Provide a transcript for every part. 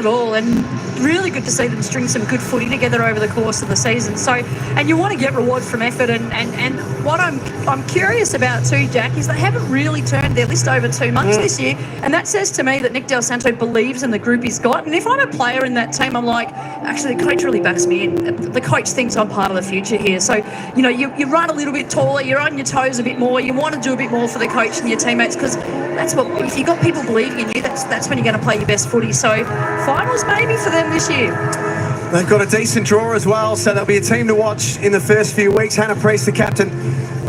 at all, and really good to see them string some good footy together over the course of the season. So, and you want to get reward from effort, and what I'm curious about too, Jack, is they haven't really turned their list over too much this year, and that says to me that Nick Del Santo believes in the group he's got. And if I'm a player in that team, I'm like, actually, the coach really backs me in. The coach thinks I'm part of the future here. So, you know, you run a little bit taller, you're on your toes a bit more, you want to do a bit more for the coach and your teammates, because that's what, if you've got people believing in you, that's when you're going to play your best footy. So finals maybe for them this year. They've got a decent draw as well, so there'll be a team to watch in the first few weeks. Hannah Priest, the captain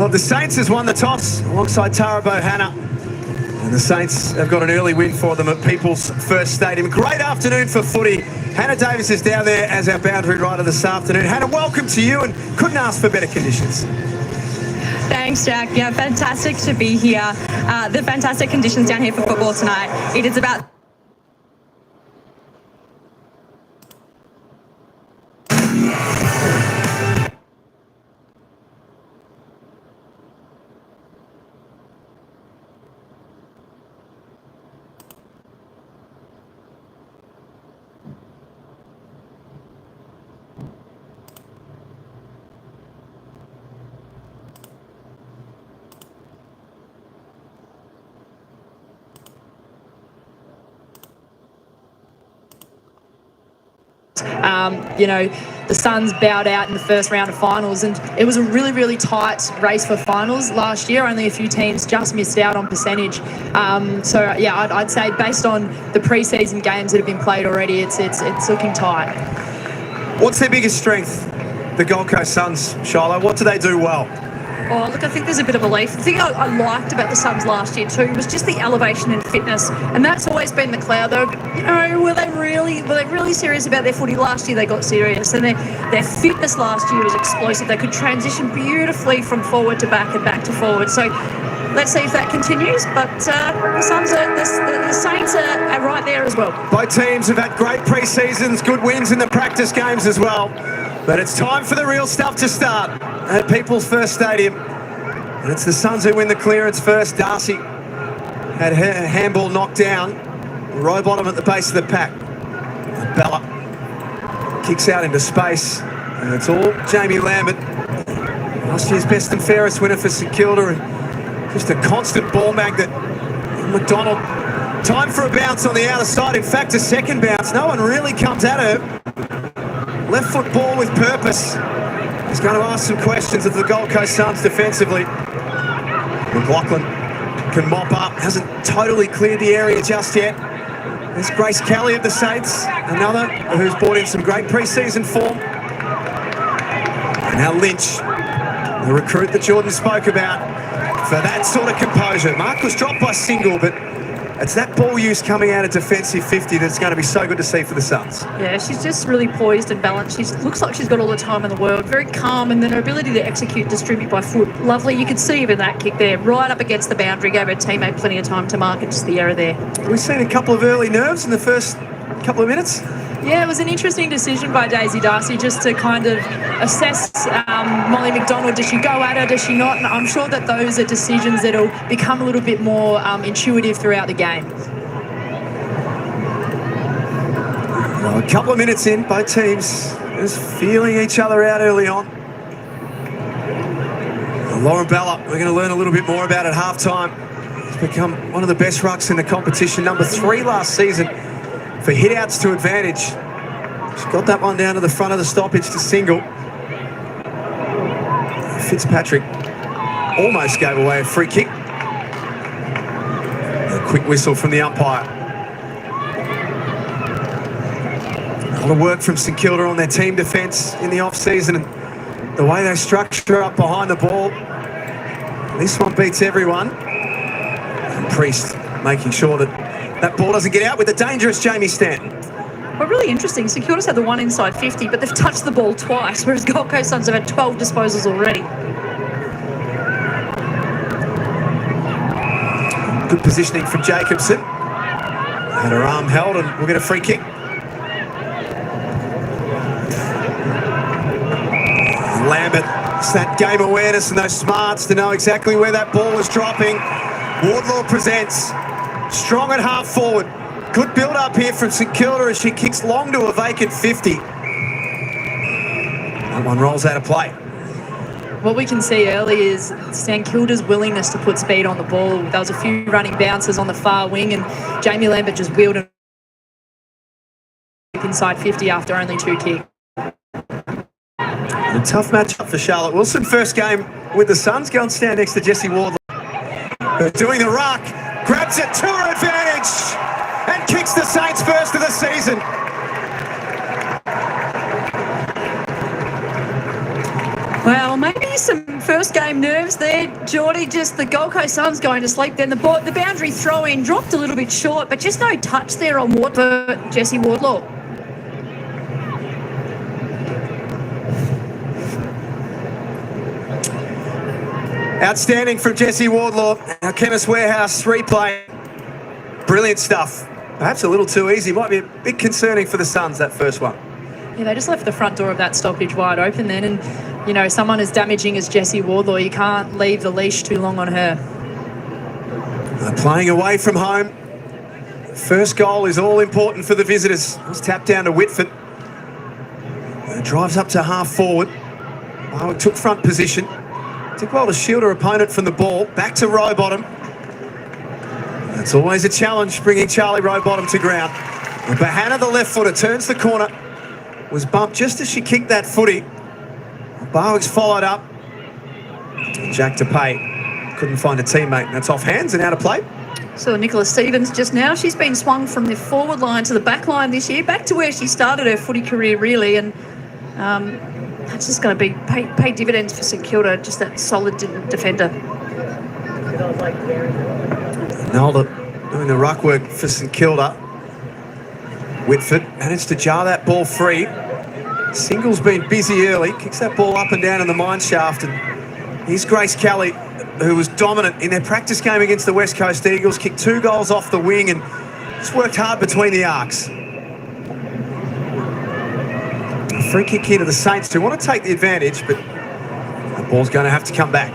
of the Saints, has won the toss alongside Tara Bohanna. And the Saints have got an early win for them at People's First Stadium. Great afternoon for footy. Hannah Davis is down there as our boundary rider this afternoon. Hannah, welcome to you, and couldn't ask for better conditions. Thanks, Jack. Yeah, fantastic to be here. The fantastic conditions down here for football tonight. It is about you know, the SUNS bowed out in the first round of finals, and it was a really, really tight race for finals last year. Only a few teams just missed out on percentage. So yeah, I'd say based on the pre-season games that have been played already, it's looking tight. What's their biggest strength, the Gold Coast Suns, Shiloh? What do they do well? Oh, look, I think there's a bit of belief. The thing I liked about the Suns last year too was just the elevation and fitness, and that's always been the cloud. Though, you know, were they really serious about their footy last year? They got serious, and their fitness last year was explosive. They could transition beautifully from forward to back and back to forward. So let's see if that continues. But the Suns, the Saints are right there as well. Both teams have had great pre-seasons, good wins in the practice games as well. But it's time for the real stuff to start at People's First Stadium. And it's the Suns who win the clearance first. Darcy had her handball knocked down. Row bottom at the base of the pack. Bella kicks out into space. And it's all Jamie Lambert. Last year's best and fairest winner for St Kilda. And just a constant ball magnet. McDonald, time for a bounce on the outer side. In fact, a second bounce. No one really comes at her. Left foot ball with purpose. He's going to ask some questions of the Gold Coast Suns defensively. McLaughlin can mop up. Hasn't totally cleared the area just yet. There's Grace Kelly of the Saints, another who's brought in some great pre-season form. And now Lynch, the recruit that Jordan spoke about, for that sort of composure. Mark was dropped by single, but it's that ball use coming out of defensive 50 that's going to be so good to see for the Suns. Yeah, she's just really poised and balanced. She looks like she's got all the time in the world. Very calm, and then her ability to execute, distribute by foot. Lovely. You could see even that kick there, right up against the boundary. Gave her teammate plenty of time to mark it, just the error there. We've seen a couple of early nerves in the first couple of minutes. Yeah, it was an interesting decision by Daisy Darcy just to kind of assess Molly McDonald. Does she go at her? Does she not? And I'm sure that those are decisions that will become a little bit more intuitive throughout the game. Well, a couple of minutes in, both teams just feeling each other out early on. Lauren Bella, we're going to learn a little bit more about at half-time. He's become one of the best rucks in the competition, number 3 last season for hit-outs to advantage. She's got that one down to the front of the stoppage to single. Fitzpatrick almost gave away a free kick. A quick whistle from the umpire. A lot of work from St Kilda on their team defence in the off-season, and the way they structure up behind the ball. This one beats everyone. And Priest making sure that ball doesn't get out with the dangerous Jamie Stanton. Well, really interesting. St Kilda's had the one inside 50, but they've touched the ball twice, whereas Gold Coast Suns have had 12 disposals already. Good positioning from Jacobson. Had her arm held, and we'll get a free kick. Lambert, it's that game awareness and those smarts to know exactly where that ball is dropping. Wardlaw presents, strong at half forward. Good build-up here from St Kilda as she kicks long to a vacant 50. That one rolls out of play. What we can see early is St Kilda's willingness to put speed on the ball. There was a few running bounces on the far wing, and Jamie Lambert just wheeled him inside 50 after only 2 kicks. A tough matchup for Charlotte Wilson. First game with the Suns. Go and stand next to Jessie Wardlaw. Doing the ruck, grabs it to her advantage, and kicks the Saints first of the season. Well, maybe some first game nerves there, Geordie. Just the Gold Coast Suns going to sleep. Then the boundary throw in dropped a little bit short, but just no touch there on Jessie Wardlaw. Outstanding from Jessie Wardlaw. Our Chemist Warehouse replay. Brilliant stuff. Perhaps a little too easy. Might be a bit concerning for the Suns, that first one. Yeah, they just left the front door of that stoppage wide open then. And, you know, someone as damaging as Jessie Wardlaw, you can't leave the leash too long on her. They're playing away from home. First goal is all important for the visitors. It was tapped down to Whitford. Drives up to half forward. It took front position. Did well to shield her opponent from the ball. Back to Rowbottom. It's always a challenge bringing Charlie Rowbottom to ground. And Bahana, the left footer, turns the corner. Was bumped just as she kicked that footy. Barwick's followed up. Jack DePay couldn't find a teammate. And that's off hands and out of play. So Nicola Stevens just now, she's been swung from the forward line to the back line this year, back to where she started her footy career really, and that's just going to pay dividends for St Kilda, just that solid defender. Nolda doing the ruck work for St Kilda. Whitford managed to jar that ball free. Single's been busy early, kicks that ball up and down in the mine shaft, and here's Grace Kelly, who was dominant in their practice game against the West Coast Eagles, kicked 2 goals off the wing and just worked hard between the arcs. A free kick here to the Saints, who want to take the advantage, but the ball's going to have to come back.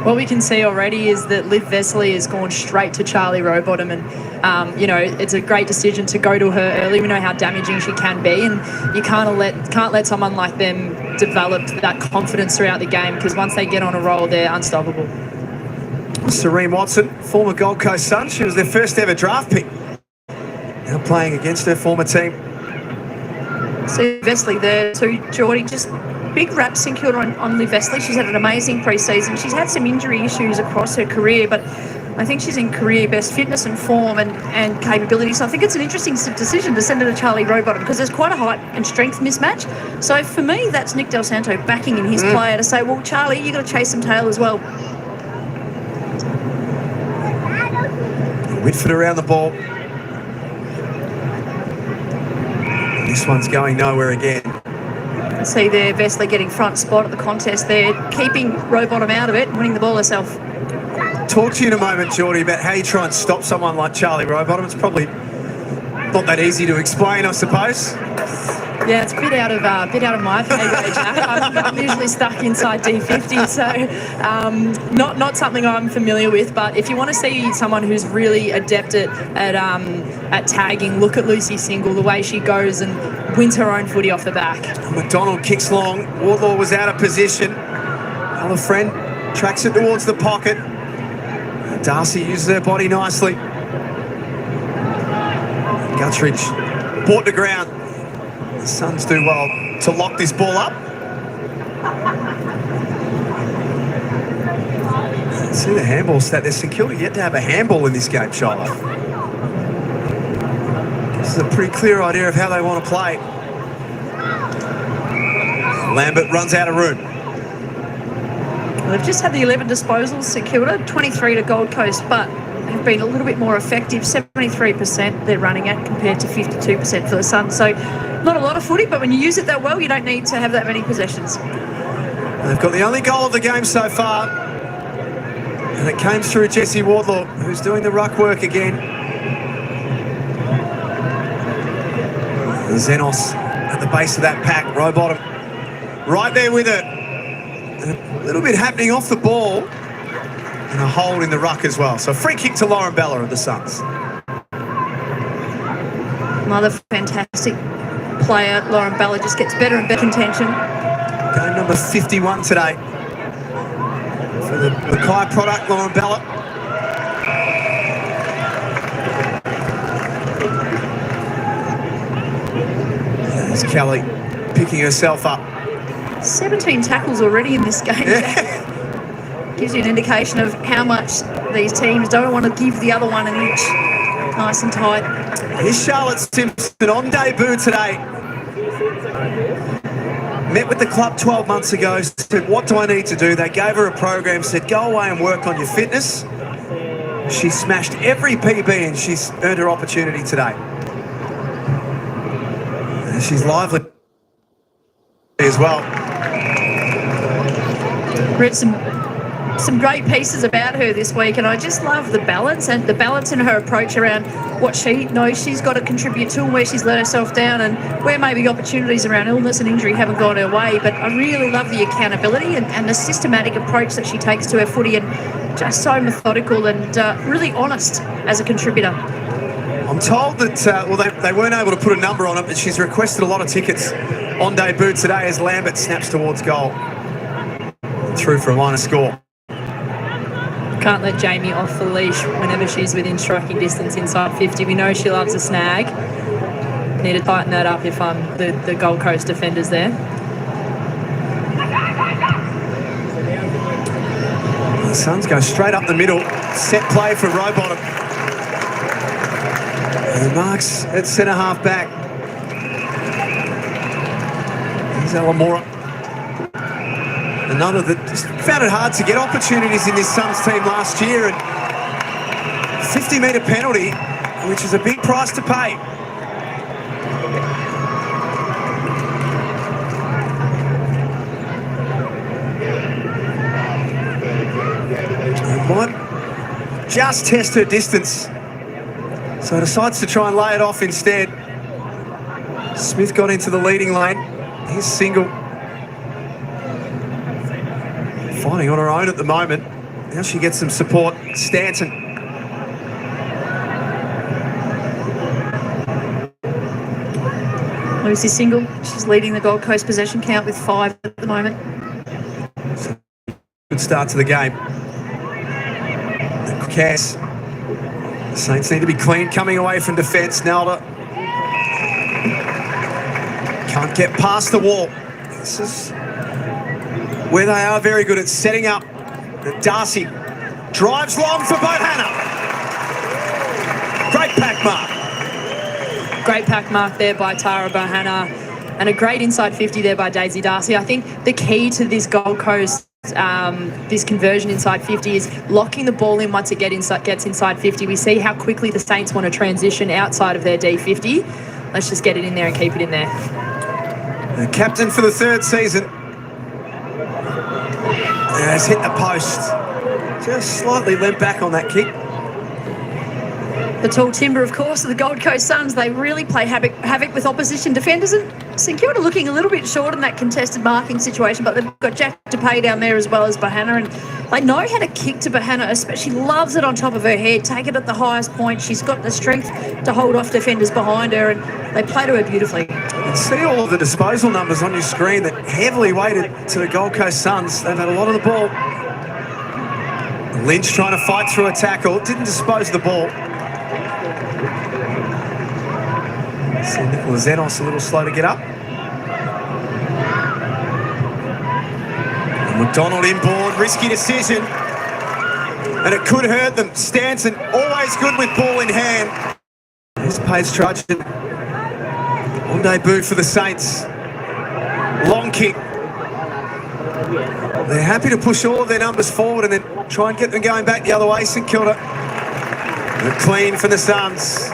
What we can see already is that Liv Vesely has gone straight to Charlie Rowbottom, and you know, it's a great decision to go to her early. We know how damaging she can be, and you can't let someone like them develop that confidence throughout the game, because once they get on a roll, they're unstoppable. Serene Watson, former Gold Coast Sun, she was their first ever draft pick. Now playing against her former team. So Vesely there too, Geordie, just big rap St Kilda on Liv Vesely. She's had an amazing pre-season. She's had some injury issues across her career, but I think she's in career best fitness and form and capability. So I think it's an interesting decision to send her to Charlie Rowbottom, because there's quite a height and strength mismatch. So for me, that's Nick Del Santo backing in his player to say, well, Charlie, you got to chase some tail as well. Whitford around the ball. This one's going nowhere again. See there, Vesely getting front spot at the contest there, keeping Rowbottom out of it, winning the ball herself. Talk to you in a moment, Geordie, about how you try and stop someone like Charlie Rowbottom. It's probably not that easy to explain, I suppose. Yeah, it's a bit out of my pay grade, Jack. I'm usually stuck inside D50, so not something I'm familiar with. But if you want to see someone who's really adept at tagging, look at Lucy Single, the way she goes and wins her own footy off the back. McDonald kicks long. Wardlaw was out of position. Other friend tracks it towards the pocket. Darcy uses her body nicely. Guttridge brought to ground. The Suns do well to lock this ball up. See the handball stat there. St Kilda yet to have a handball in this game, Shiloh. This is a pretty clear idea of how they want to play. Lambert runs out of room. Well, they've just had the 11 disposals, St Kilda, 23 to Gold Coast, but have been a little bit more effective. 73% they're running at compared to 52% for the Suns. So not a lot of footy, but when you use it that well, you don't need to have that many possessions. They've got the only goal of the game so far, and it came through Jessie Wardlaw, who's doing the ruck work again. Xenos at the base of that pack. Rowbottom right there with it. And a little bit happening off the ball, and a hold in the ruck as well. So free kick to Lauren Bella of the Suns. Another fantastic player. Lauren Bella just gets better and better contention. Game number 51 today for the Mackay product, Lauren Bella. There's Kelly picking herself up. 17 tackles already in this game. Yeah. Gives you an indication of how much these teams don't want to give the other one an inch. Nice and tight. Here's Charlotte Simpson on debut today. Met with the club 12 months ago, said, what do I need to do? They gave her a program, said, go away and work on your fitness. She smashed every PB and she's earned her opportunity today. And she's lively as well. Read some great pieces about her this week, and I just love the balance in her approach around what she knows she's got to contribute to and where she's let herself down and where maybe opportunities around illness and injury haven't gone her way. But I really love the accountability and the systematic approach that she takes to her footy, and just so methodical and really honest as a contributor. I'm told that, they weren't able to put a number on it, but she's requested a lot of tickets on debut today as Lambert snaps towards goal. Through for a line of score. Can't let Jamie off the leash whenever she's within striking distance inside 50. We know she loves a snag. Need to tighten that up if I'm the Gold Coast defenders there. The Suns go straight up the middle. Set play for Rowbottom. And the marks at centre half back. Here's Alamora. Another that just found it hard to get opportunities in this Suns team last year, and 50-metre penalty, which is a big price to pay. Might just test her distance, so decides to try and lay it off instead. Smith got into the leading lane. Here's Single. Fighting on her own at the moment. Now she gets some support. Stanton. Lucy Single, she's leading the Gold Coast possession count with 5 at the moment. Good start to the game. Cass. The Saints need to be clean coming away from defence. Nelda can't get past the wall. This is where they are very good at setting up. Darcy drives long for Bohanna. Great pack mark. Great pack mark there by Tara Bohanna, and a great inside 50 there by Daisy Darcy. I think the key to this Gold Coast, this conversion inside 50 is locking the ball in once it gets inside 50. We see how quickly the Saints want to transition outside of their D50. Let's just get it in there and keep it in there. The captain for the 3rd season. Has hit the post. Just slightly leant back on that kick. The tall timber, of course, of the Gold Coast Suns. They really play havoc with opposition defenders, and St Kilda looking a little bit short in that contested marking situation, but they've got Jack to pay down there as well as Bohanna, and they know how to kick to Bohanna. She loves it on top of her head, take it at the highest point. She's got the strength to hold off defenders behind her, and they play to her beautifully. You can see all of the disposal numbers on your screen that heavily weighted to the Gold Coast Suns. They've had a lot of the ball. Lynch trying to fight through a tackle, didn't dispose of the ball. See Nicola Zenos a little slow to get up. And McDonald inboard, risky decision. And it could hurt them. Stanton always good with ball in hand. Here's Paige Trudgeon. On debut for the Saints. Long kick. They're happy to push all of their numbers forward and then try and get them going back the other way. St Kilda. The clean for the Suns.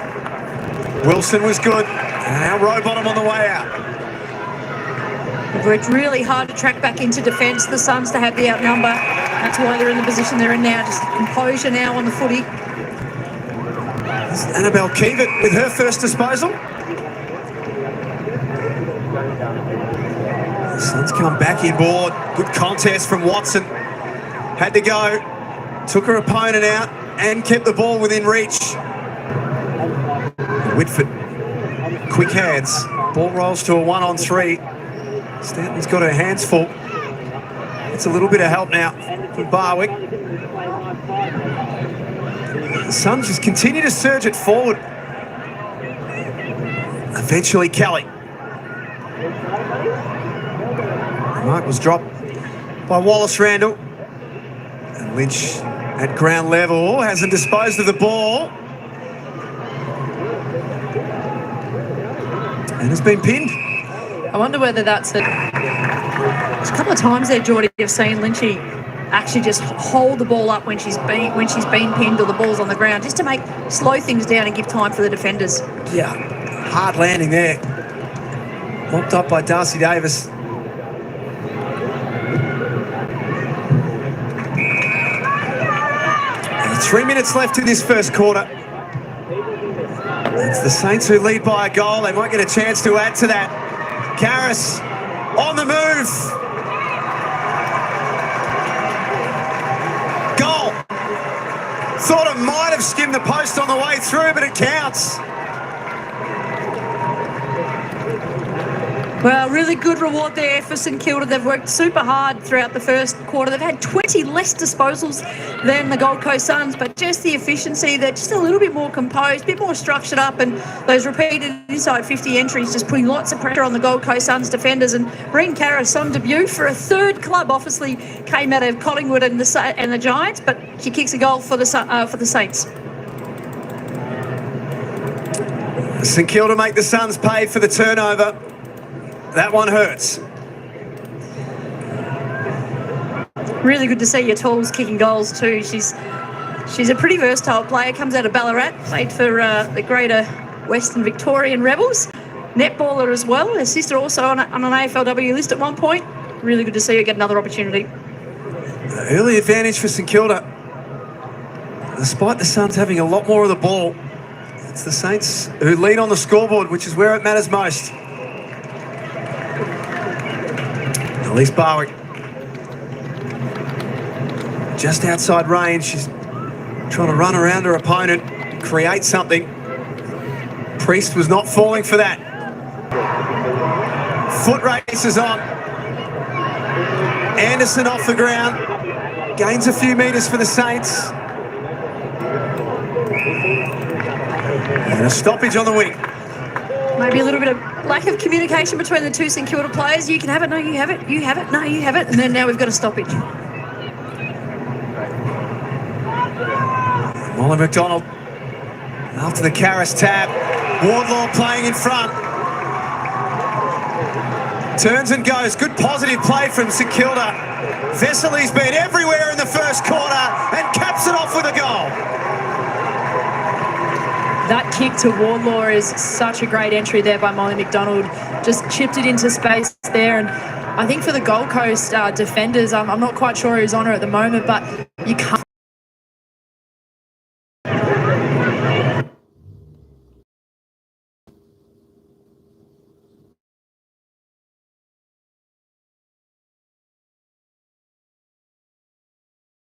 Wilson was good. And now Rowbottom on the way out. They've worked really hard to track back into defence. The Suns to have the outnumber. That's why they're in the position they're in now. Just composure now on the footy. Annabelle Keevan with her first disposal. The Suns come back inboard. Good contest from Watson. Had to go. Took her opponent out and kept the ball within reach. Whitford quick hands. Ball rolls to a 1-on-3. Stanton's got her hands full. It's a little bit of help now from Barwick. The Suns just continue to surge it forward. Eventually Kelly. The mark was dropped by Wallace Randall. And Lynch at ground level hasn't disposed of the ball. And has been pinned. I wonder whether that's a couple of times there, Geordie, you've seen Lynchy actually just hold the ball up when she's been pinned or the ball's on the ground, just to slow things down and give time for the defenders. Yeah, hard landing there. Mopped up by Darcy Davis. And 3 minutes left in this first quarter. It's the Saints who lead by a goal. They might get a chance to add to that. Karras on the move. Goal. Thought it might have skimmed the post on the way through, but it counts. Well, really good reward there for St Kilda. They've worked super hard throughout the first quarter. They've had 20 less disposals than the Gold Coast Suns, but just the efficiency, they're just a little bit more composed, a bit more structured up, and those repeated inside 50 entries just putting lots of pressure on the Gold Coast Suns defenders. And Breen Karras on debut for a third club, obviously came out of Collingwood and the Giants, but she kicks a goal for the Saints. St Kilda make the Suns pay for the turnover. That one hurts. Really good to see your tools kicking goals too. She's a pretty versatile player. Comes out of Ballarat, played for the Greater Western Victorian Rebels. Netballer as well. Her sister also on an AFLW list at one point. Really good to see her get another opportunity. Early advantage for St Kilda. Despite the Suns having a lot more of the ball, it's the Saints who lead on the scoreboard, which is where it matters most. Elise Barwick, just outside range. She's trying to run around her opponent, create something. Priest was not falling for that. Foot race is on. Anderson off the ground, gains a few metres for the Saints. And a stoppage on the wing. Maybe a little bit of lack of communication between the two St Kilda players. You can have it, no, you have it, you have it, no, you have it. And then now we've got a stoppage. Molly McDonald after the Karras tab. Wardlaw playing in front. Turns and goes. Good positive play from St Kilda. Vesely's been everywhere in the first quarter and caps it off with a goal. That kick to Wardlaw is such a great entry there by Molly McDonald. Just chipped it into space there. And I think for the Gold Coast defenders, I'm not quite sure who's on her at the moment, but you can't.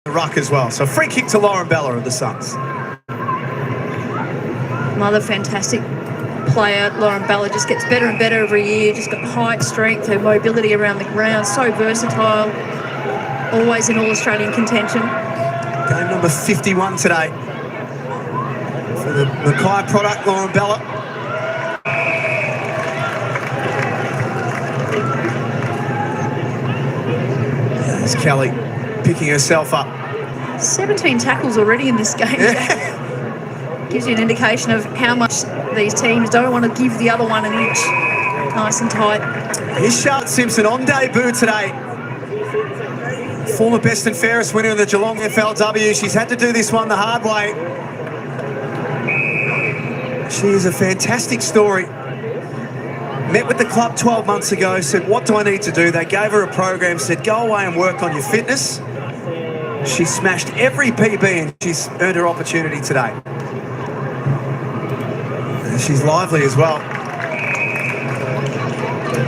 Ruck as well. So free kick to Lauren Bella of the Suns. Another fantastic player. Lauren Bella just gets better and better every year. Just got height, strength, her mobility around the ground. So versatile. Always in All-Australian contention. Game number 51 today. For the Mackay product, Lauren Bella. There's Kelly picking herself up. 17 tackles already in this game. Yeah. Gives you an indication of how much these teams don't want to give the other one an inch. Nice and tight. Here's Charlotte Simpson on debut today. Former best and fairest winner in the Geelong AFLW. She's had to do this one the hard way. She is a fantastic story. Met with the club 12 months ago, said, what do I need to do? They gave her a program, said, go away and work on your fitness. She smashed every PB and she's earned her opportunity today. And she's lively as well.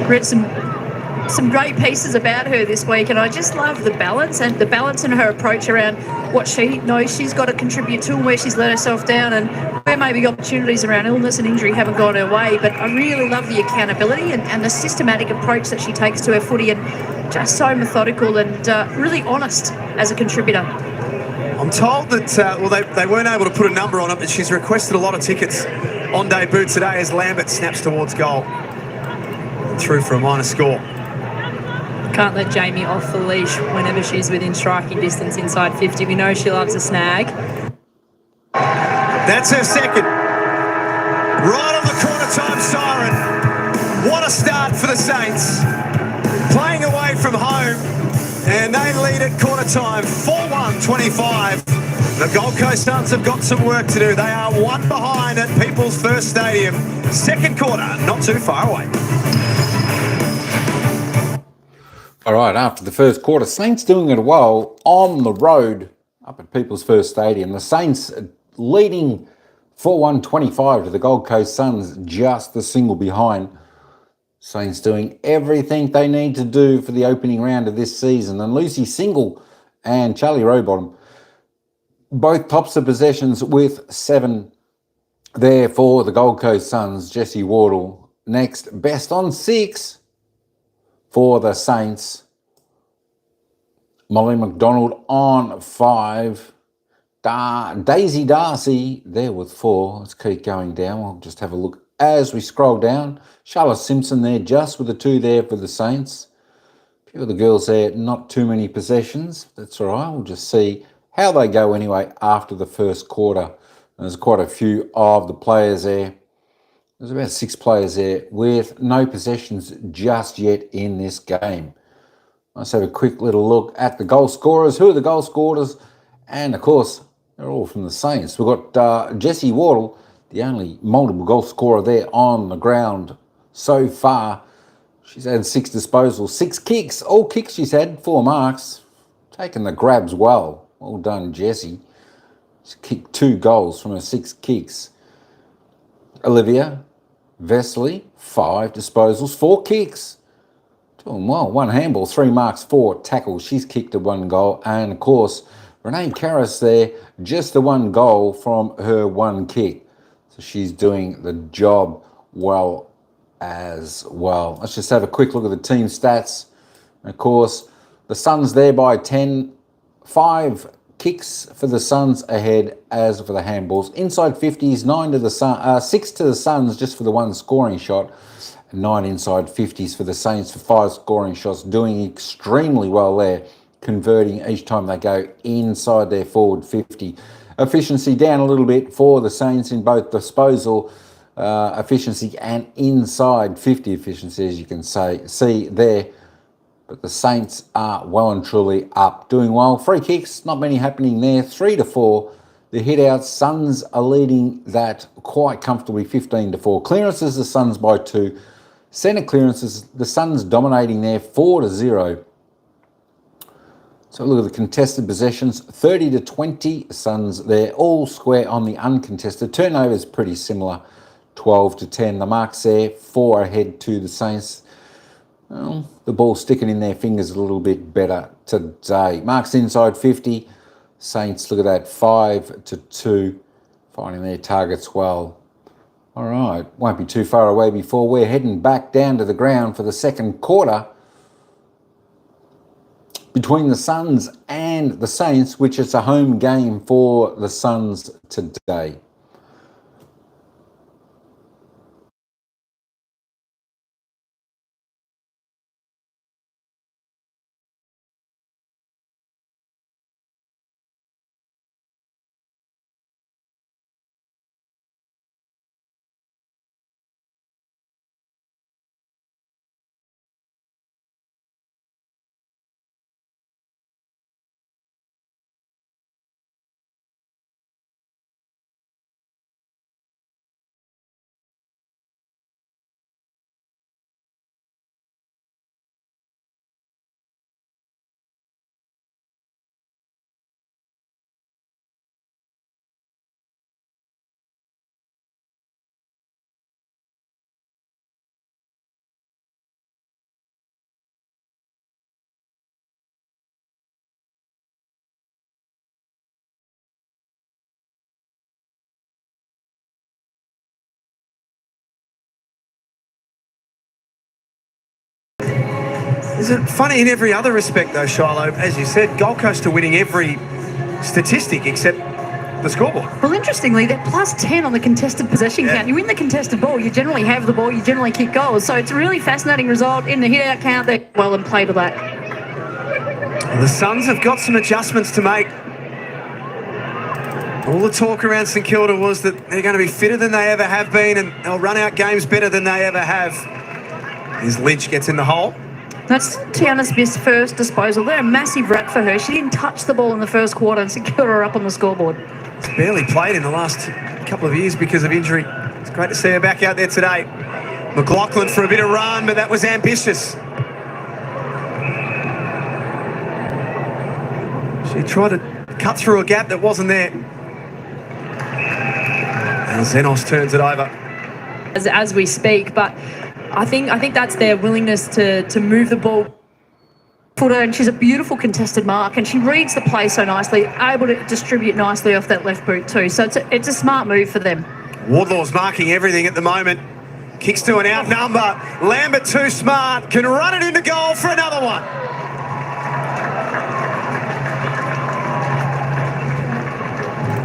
Read some great pieces about her this week, and I just love the balance and her approach around what she knows she's got to contribute to and where she's let herself down and where maybe opportunities around illness and injury haven't gone her way, but I really love the accountability and the systematic approach that she takes to her footy, and just so methodical and really honest as a contributor. I'm told that, they weren't able to put a number on it, but she's requested a lot of tickets on debut today as Lambert snaps towards goal. Through for a minor score. Can't let Jamie off the leash whenever she's within striking distance inside 50. We know she loves a snag. That's her second. Right on the quarter time siren. What a start for the Saints. Playing away from home, and they lead at quarter time, 4-1-25. The Gold Coast Suns have got some work to do. They are one behind at People's First Stadium. Second quarter, not too far away. All right, after the first quarter, Saints doing it well on the road up at People's First Stadium. The Saints leading 4-1-25 to the Gold Coast Suns, just the single behind. Saints doing everything they need to do for the opening round of this season. And Lucy Single and Charlie Rowbottom, both tops of possessions with 7 there for the Gold Coast Suns. Jessie Wardle next, best on 6 for the Saints. Molly McDonald on 5. Daisy Darcy there with 4. Let's keep going down. We'll just have a look as we scroll down. Charlotte Simpson there just with the 2 there for the Saints. A few of the girls there, not too many possessions. That's all right. We'll just see how they go anyway after the first quarter. There's quite a few of the players there. There's about 6 players there with no possessions just yet in this game. Let's have a quick little look at the goal scorers. Who are the goal scorers? And, of course, they're all from the Saints. We've got Jessie Wardle, the only multiple goal scorer there on the ground so far. She's had 6 disposals, 6 kicks. All kicks she's had, 4 marks. Taking the grabs well. Well done, Jessie. She's kicked 2 goals from her 6 kicks. Olivia Vesely, 5 disposals, 4 kicks. Doing well, 1 handball, 3 marks, 4 tackles. She's kicked a 1 goal. And, of course, Renee Karras there, just the 1 goal from her 1 kick. So she's doing the job well as well. Let's just have a quick look at the team stats. Of course, the Suns there by 10. 5 kicks for the Suns ahead as for the handballs. Inside 50s, 9 to the Suns, 6 to the Suns just for the 1 scoring shot. 9 inside 50s for the Saints for 5 scoring shots. Doing extremely well there, converting each time they go inside their forward 50. Efficiency down a little bit for the Saints in both disposal efficiency and inside 50 efficiency, as you can see there. But the Saints are well and truly up. Doing well. Free kicks, not many happening there. 3 to 4. The hit-outs, Suns are leading that quite comfortably, 15 to 4. Clearances, the Suns by 2. Centre clearances, the Suns dominating there, 4 to 0. So look at the contested possessions, 30 to 20. Suns there, all square on the uncontested. Turnovers pretty similar, 12 to 10. The marks there, 4 ahead to the Saints. Well, the ball sticking in their fingers a little bit better today. Marks inside 50. Saints, look at that, 5 to 2. Finding their targets well. All right, won't be too far away before we're heading back down to the ground for the second quarter between the Suns and the Saints, which is a home game for the Suns today. Is it funny in every other respect, though, Shiloh? As you said, Gold Coast are winning every statistic except the scoreboard. Well, interestingly, they're plus 10 on the contested possession count. You win the contested ball, you generally have the ball, you generally kick goals. So it's a really fascinating result. In the hit-out count, they're well and play to that. The Suns have got some adjustments to make. All the talk around St Kilda was that they're going to be fitter than they ever have been and they'll run out games better than they ever have. As Lynch gets in the hole. That's Tiana Smith's first disposal. They're a massive wrap for her. She didn't touch the ball in the first quarter and St Kilda are up on the scoreboard. It's barely played in the last couple of years because of injury. It's great to see her back out there today. McLaughlin for a bit of run, but that was ambitious. She tried to cut through a gap that wasn't there. And Zenos turns it over. As we speak, but I think that's their willingness to move the ball. Footer, and she's a beautiful contested mark, and she reads the play so nicely, able to distribute nicely off that left boot too. So it's a smart move for them. Wardlaw's marking everything at the moment. Kicks to an out number. Lambert too smart. Can run it into goal for another one.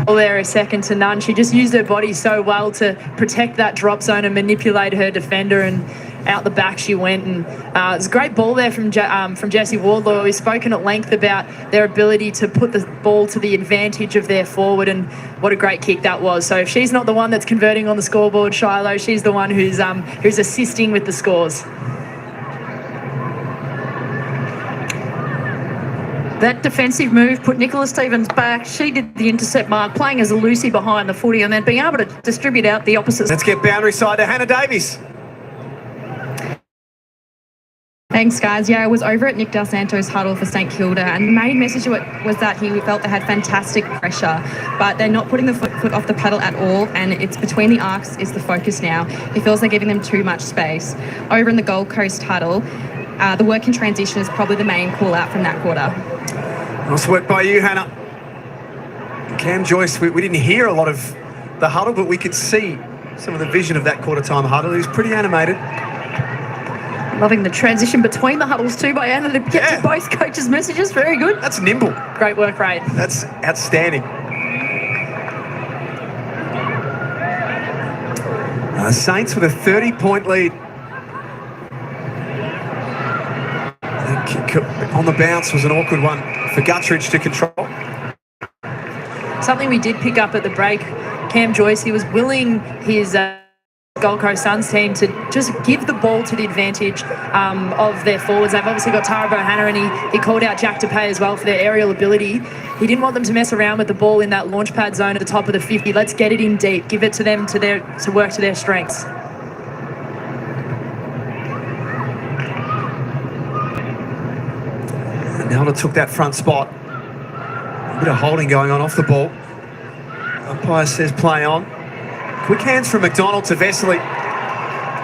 Well, there, a second to none. She just used her body so well to protect that drop zone and manipulate her defender, and out the back she went. And it was a great ball there from Jessie Wardlaw. We've spoken at length about their ability to put the ball to the advantage of their forward, and what a great kick that was. So if she's not the one that's converting on the scoreboard, Shiloh, she's the one who's assisting with the scores. That defensive move put Nicola Stevens back. She did the intercept mark, playing as a Lucy behind the footy and then being able to distribute out the opposite. Let's get boundary side to Hannah Davies. Thanks, guys. Yeah, I was over at Nick Del Santo's huddle for St Kilda, and the main message was that he felt they had fantastic pressure, but they're not putting the foot off the pedal at all, and it's between the arcs is the focus now. He feels they're giving them too much space. Over in the Gold Coast huddle, the work in transition is probably the main call-out from that quarter. Nice work by you, Hannah. Cam Joyce, we didn't hear a lot of the huddle, but we could see some of the vision of that quarter-time huddle. He was pretty animated. Loving the transition between the huddles too by Anna to get to both coaches' messages. Very good. That's nimble. Great work, Ray. That's outstanding. Saints with a 30-point lead. That kick on the bounce was an awkward one for Guttridge to control. Something we did pick up at the break, Cam Joyce, he was willing his Gold Coast Suns team to just give the ball to the advantage of their forwards. They've obviously got Tara Bohanna, and he called out Jack DePay as well for their aerial ability. He didn't want them to mess around with the ball in that launch pad zone at the top of the 50. Let's get it in deep, give it to them to work to their strengths. Nelda took that front spot. A bit of holding going on off the ball. Umpire says play on. Quick hands from McDonald to Vesely.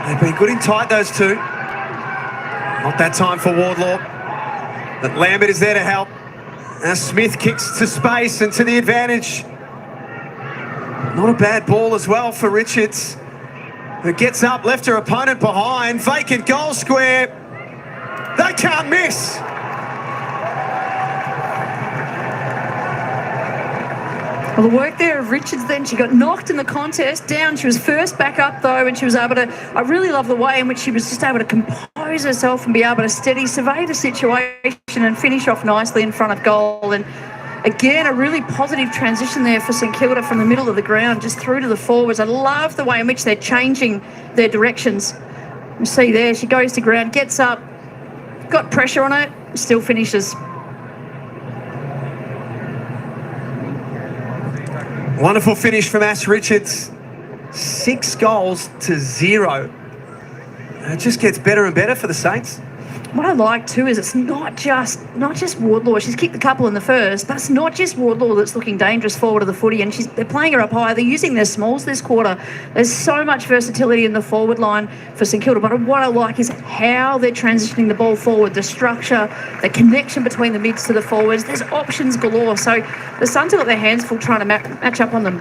They've been good in tight, those two. Not that time for Wardlaw. But Lambert is there to help. Now Smith kicks to space and to the advantage. Not a bad ball as well for Richards, who gets up, left her opponent behind. Vacant goal square. They can't miss. Well, the work there of Richards then, she got knocked in the contest down. She was first back up though, and she was able to, I really love the way in which she was just able to compose herself and be able to steady survey the situation and finish off nicely in front of goal. And again, a really positive transition there for St Kilda from the middle of the ground just through to the forwards. I love the way in which they're changing their directions. You see there, she goes to ground, gets up, got pressure on it, still finishes. Wonderful finish from Ash Richards. 6 goals to 0. It just gets better and better for the Saints. What I like too is it's not just Wardlaw. She's kicked a couple in the first, but it's not just Wardlaw that's looking dangerous forward of the footy, and they're playing her up high. They're using their smalls this quarter. There's so much versatility in the forward line for St Kilda, but what I like is how they're transitioning the ball forward, the structure, the connection between the mids to the forwards. There's options galore. So the Suns have got their hands full trying to match up on them.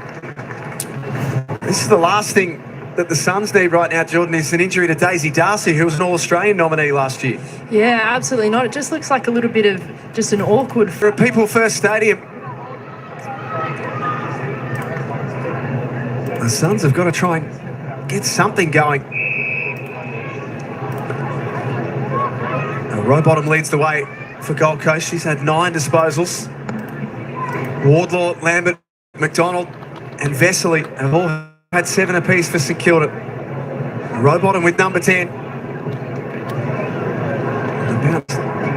This is the last thing that the Suns need right now, Jordan, is an injury to Daisy Darcy, who was an All-Australian nominee last year. Yeah, absolutely not. It just looks like a little bit of just an awkward... For a People First Stadium, the Suns have got to try and get something going. Rowbottom leads the way for Gold Coast. She's had 9 disposals. Wardlaw, Lambert, McDonald and Vesely have all had 7 apiece for St Kilda. Rowbottom with number 10. The bounce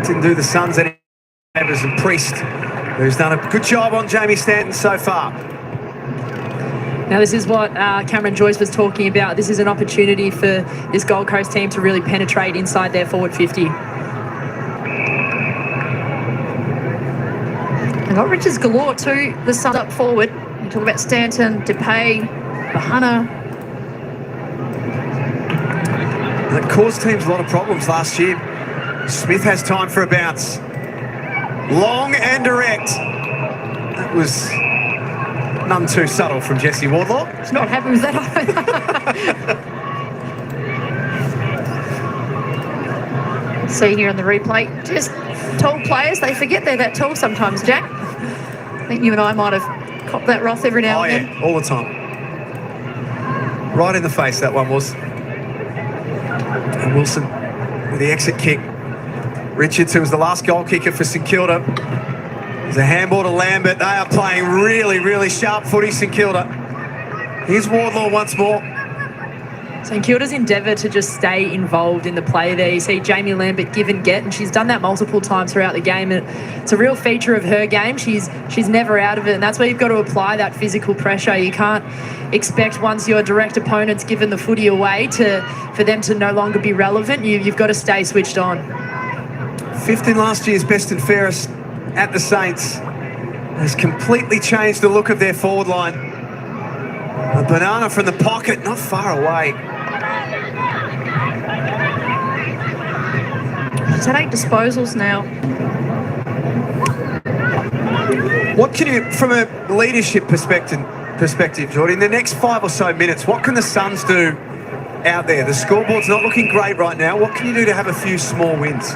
didn't do the Suns any favours, and Priest, who's done a good job on Jamie Stanton so far. Now, this is what Cameron Joyce was talking about. This is an opportunity for this Gold Coast team to really penetrate inside their forward 50. They've got riches galore too, the Suns up forward. You talk about Stanton, DePay, Bahana. That caused teams a lot of problems last year. Smith has time for a bounce. Long and direct. That was none too subtle from Jesse Wardlaw. He's not happy with that. See here on the replay, just tall players, they forget they're that tall sometimes, Jack. I think you and I might have copped that wrath every now and then. Yeah, all the time. Right in the face, that one was. And Wilson with the exit kick. Richards, who was the last goal kicker for St Kilda. There's a handball to Lambert. They are playing really, really sharp footy, St Kilda. Here's Wardlaw once more. St Kilda's endeavour to just stay involved in the play there. You see Jamie Lambert give and get, and she's done that multiple times throughout the game. And it's a real feature of her game. She's never out of it, and that's where you've got to apply that physical pressure. You can't expect once your direct opponent's given the footy away for them to no longer be relevant. You've got to stay switched on. 5th in last year's best and fairest at the Saints has completely changed the look of their forward line. A banana from the pocket, not far away. She's had 8 disposals now. What can you, from a leadership perspective, Jordan, in the next 5 or so minutes, what can the Suns do out there? The scoreboard's not looking great right now. What can you do to have a few small wins?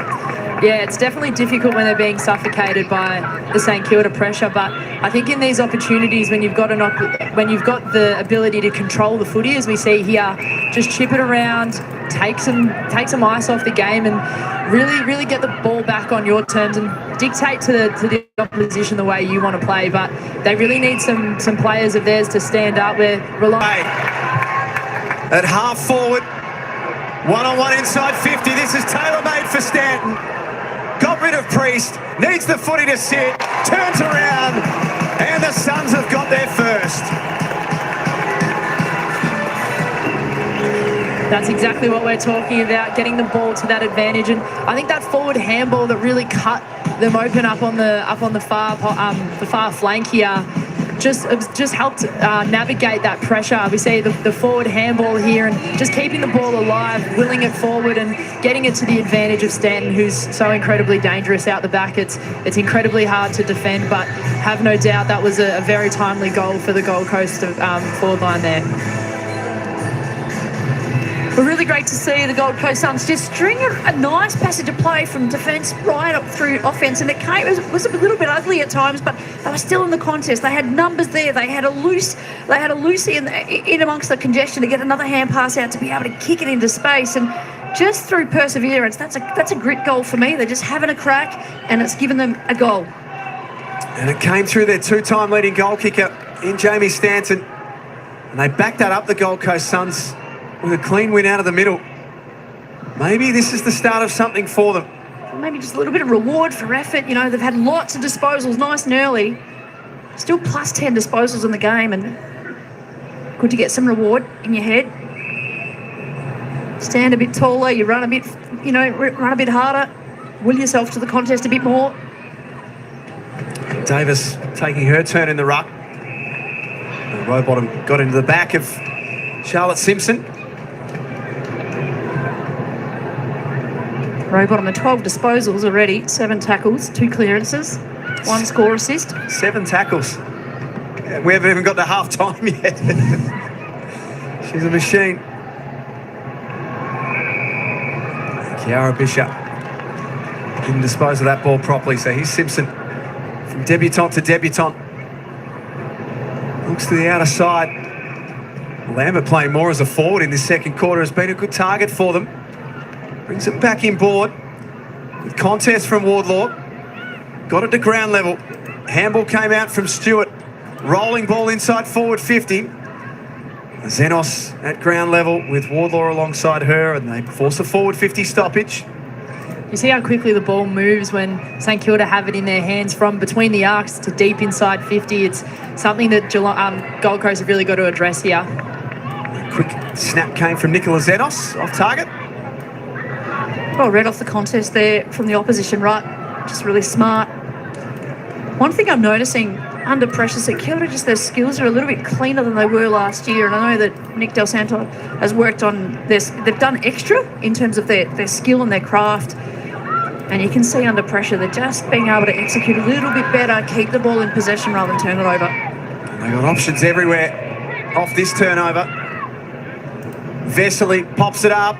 Yeah, it's definitely difficult when they're being suffocated by the St Kilda pressure, but I think in these opportunities when you've got the ability to control the footy, as we see here, just chip it around, take some ice off the game, and really get the ball back on your terms and dictate to the opposition the way you want to play. But they really need some players of theirs to stand up. We're relying at half forward, 1-on-1 inside 50. This is tailor-made for Stanton. Got rid of Priest, needs the footy to sit, turns around, and the Suns have got their first. That's exactly what we're talking about, getting the ball to that advantage. And I think that forward handball that really cut them open up on the far flank here just helped navigate that pressure. We see the forward handball here and just keeping the ball alive, willing it forward and getting it to the advantage of Stanton, who's so incredibly dangerous out the back. It's incredibly hard to defend, but have no doubt that was a very timely goal for the Gold Coast forward line there. But really great to see the Gold Coast Suns just string a nice passage of play from defence right up through offence, and it was a little bit ugly at times, but they were still in the contest. They had numbers there. They had a Lucy in amongst the congestion to get another hand pass out to be able to kick it into space, and just through perseverance, that's a grit goal for me. They're just having a crack, and it's given them a goal. And it came through their 2-time leading goal kicker in Jamie Stanton, and they backed that up, the Gold Coast Suns, with a clean win out of the middle. Maybe this is the start of something for them. Maybe just a little bit of reward for effort. You know, they've had lots of disposals, nice and early. Still plus 10 disposals in the game, and good to get some reward in your head. Stand a bit taller, you run a bit harder, will yourself to the contest a bit more. Davis taking her turn in the ruck. And Rowbottom got into the back of Charlotte Simpson. Rowbottom with 12 disposals already, 7 tackles, 2 clearances, 1 score assist. 7 tackles. Yeah, we haven't even got to half time yet. She's a machine. Kiara Bishop didn't dispose of that ball properly, so here's Simpson from debutant to debutant. Looks to the outer side. Lambert playing more as a forward in this second quarter has been a good target for them. Brings it back inboard. Good contest from Wardlaw. Got it to ground level. Handball came out from Stewart. Rolling ball inside forward 50. Zenos at ground level with Wardlaw alongside her, and they force a forward 50 stoppage. You see how quickly the ball moves when St Kilda have it in their hands from between the arcs to deep inside 50. It's something that Gold Coast have really got to address here. A quick snap came from Nicola Zenos off target. Well, read off the contest there from the opposition, right? Just really smart. One thing I'm noticing under pressure, St Kilda, just their skills are a little bit cleaner than they were last year. And I know that Nick Del Santo has worked on this. They've done extra in terms of their skill and their craft. And you can see under pressure, they're just being able to execute a little bit better, keep the ball in possession rather than turn it over. They got options everywhere off this turnover. Vesely pops it up.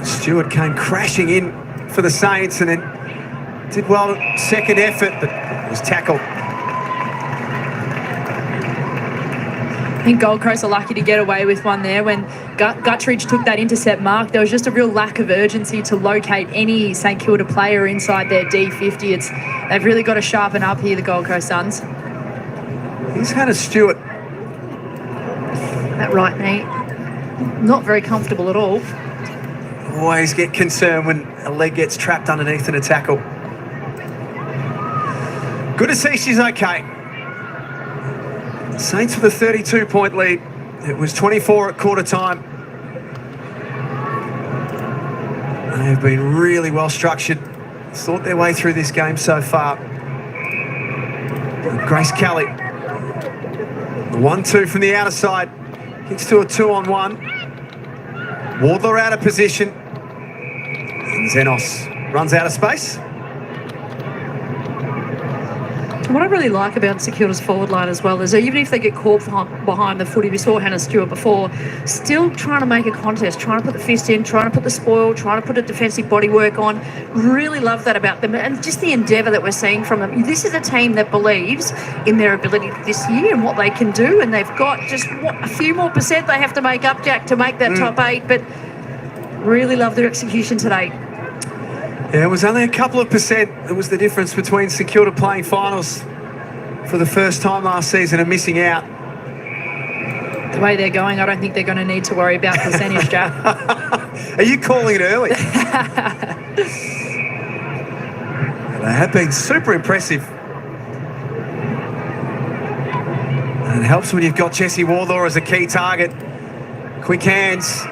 Stewart came crashing in for the Saints and then did well at second effort, but was tackled. I think Gold Coast are lucky to get away with one there. When Guttridge took that intercept mark, there was just a real lack of urgency to locate any St Kilda player inside their D50. They've really got to sharpen up here, the Gold Coast Suns. Here's Hannah Stewart. That right knee, not very comfortable at all. Always get concerned when a leg gets trapped underneath in a tackle. Good to see she's okay. Saints with a 32-point lead. It was 24 at quarter time. They have been really well structured. Thought their way through this game so far. Grace Kelly. The 1-2 from the outer side. Kicks to a 2-on-1. Wardlaw out of position. And Zenos runs out of space. What I really like about St Kilda's forward line as well is that even if they get caught behind the footy, we saw Hannah Stewart before, still trying to make a contest, trying to put the fist in, trying to put the spoil, trying to put a defensive bodywork on. Really love that about them and just the endeavour that we're seeing from them. This is a team that believes in their ability this year and what they can do, and they've got just a few more percent they have to make up, Jack, to make that top 8, but really love their execution today. Yeah, it was only a couple of percent that was the difference between St Kilda playing finals for the first time last season and missing out. The way they're going, I don't think they're going to need to worry about percentage, Jack. Are you calling it early? They have been super impressive. And it helps when you've got Jessie Wardlaw as a key target. Quick hands.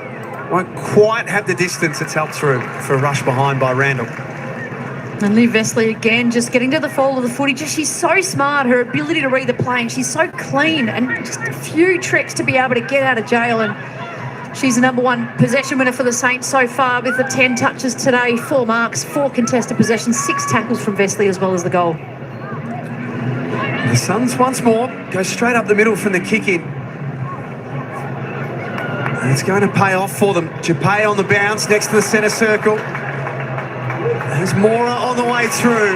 Won't quite have the distance it's helped through for a rush behind by Randall. And Liv Vesely again, just getting to the fall of the footy. She's so smart, her ability to read the play, and she's so clean, and just a few tricks to be able to get out of jail. And she's the #1 possession winner for the Saints so far with the 10 touches today, 4 marks, 4 contested possessions, 6 tackles from Vesely as well as the goal. The Suns once more go straight up the middle from the kick in. And it's going to pay off for them. Japay on the bounce next to the centre circle. There's Mora on the way through.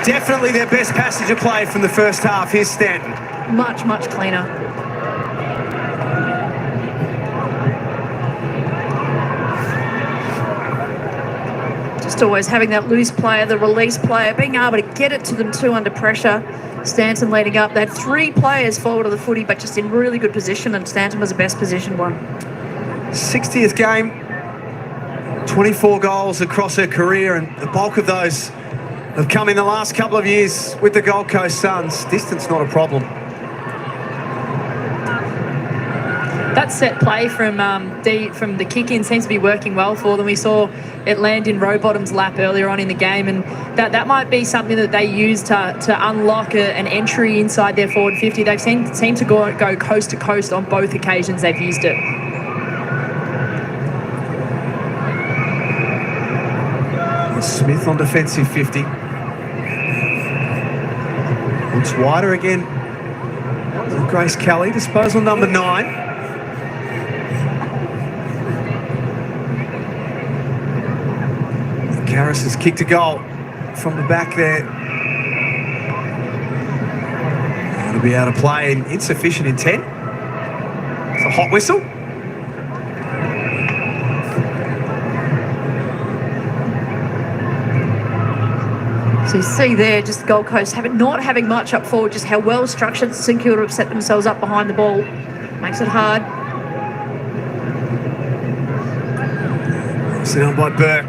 Definitely their best passage of play from the first half. Here's Stanton. Much, much cleaner. Just always having that loose player, the release player, being able to get it to them too under pressure. Stanton leading up. They had 3 players forward of the footy, but just in really good position, and Stanton was the best positioned one. 60th game, 24 goals across her career, and the bulk of those have come in the last couple of years with the Gold Coast Suns. Distance not a problem. That set play from the kick-in seems to be working well for them. We saw it land in Rowbottom's lap earlier on in the game, and that might be something that they use to unlock an entry inside their forward 50. They've seemed to go coast to coast on both occasions they've used it. Smith on defensive 50. Looks wider again So Grace Kelly, disposal number 9. Karras has kicked a goal from the back there. To be able to play in insufficient intent. It's a hot whistle. So you see there, just Gold Coast not having much up forward, just how well structured St Kilda have set themselves up behind the ball. Makes it hard. Sit on by Burke.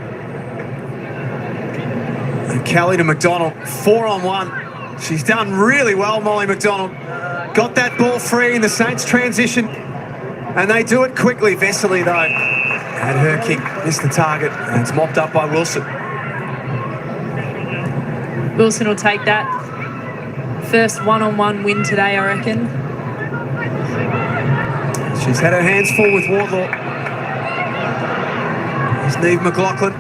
And Kelly to McDonald, 4-on-1. She's done really well, Molly McDonald. Got that ball free in the Saints transition, and they do it quickly. Vesely, though, had her kick, missed the target, and it's mopped up by Wilson. Wilson will take that. First one-on-one win today, I reckon. She's had her hands full with Wardlaw. There's Niamh McLaughlin.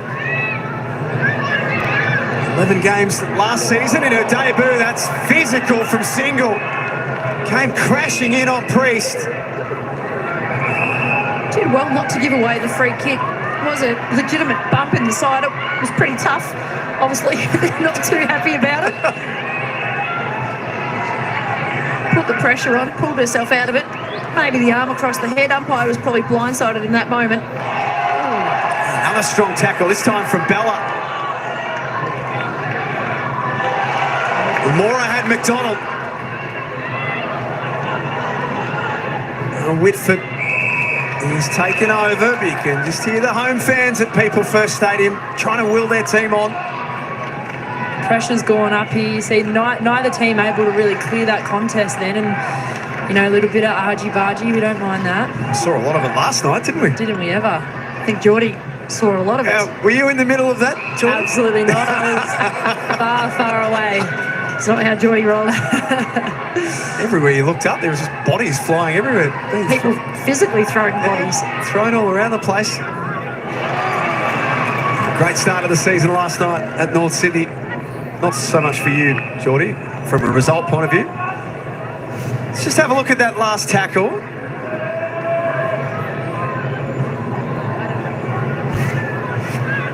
11 games last season in her debut. That's physical from single. Came crashing in on Priest. Did well not to give away the free kick. It was a legitimate bump in the side. It was pretty tough. Obviously, they're not too happy about it. Put the pressure on, pulled herself out of it. Maybe the arm across the head. Umpire was probably blindsided in that moment. Another strong tackle, this time from Bella. Mora had McDonald. Whitford is taken over, but you can just hear the home fans at People First Stadium trying to will their team on. Pressure's gone up here. You see neither team able to really clear that contest then, and you know, a little bit of argy-bargy, we don't mind that. We saw a lot of it last night, didn't we? Didn't we ever? I think Geordie saw a lot of it. Were you in the middle of that, Geordie? Absolutely not. I was far, far away. It's not how Geordie rolled. Everywhere you looked up, there was just bodies flying everywhere. People physically throwing bodies. Thrown all around the place. Great start of the season last night at North Sydney. Not so much for you, Geordie, from a result point of view. Let's just have a look at that last tackle.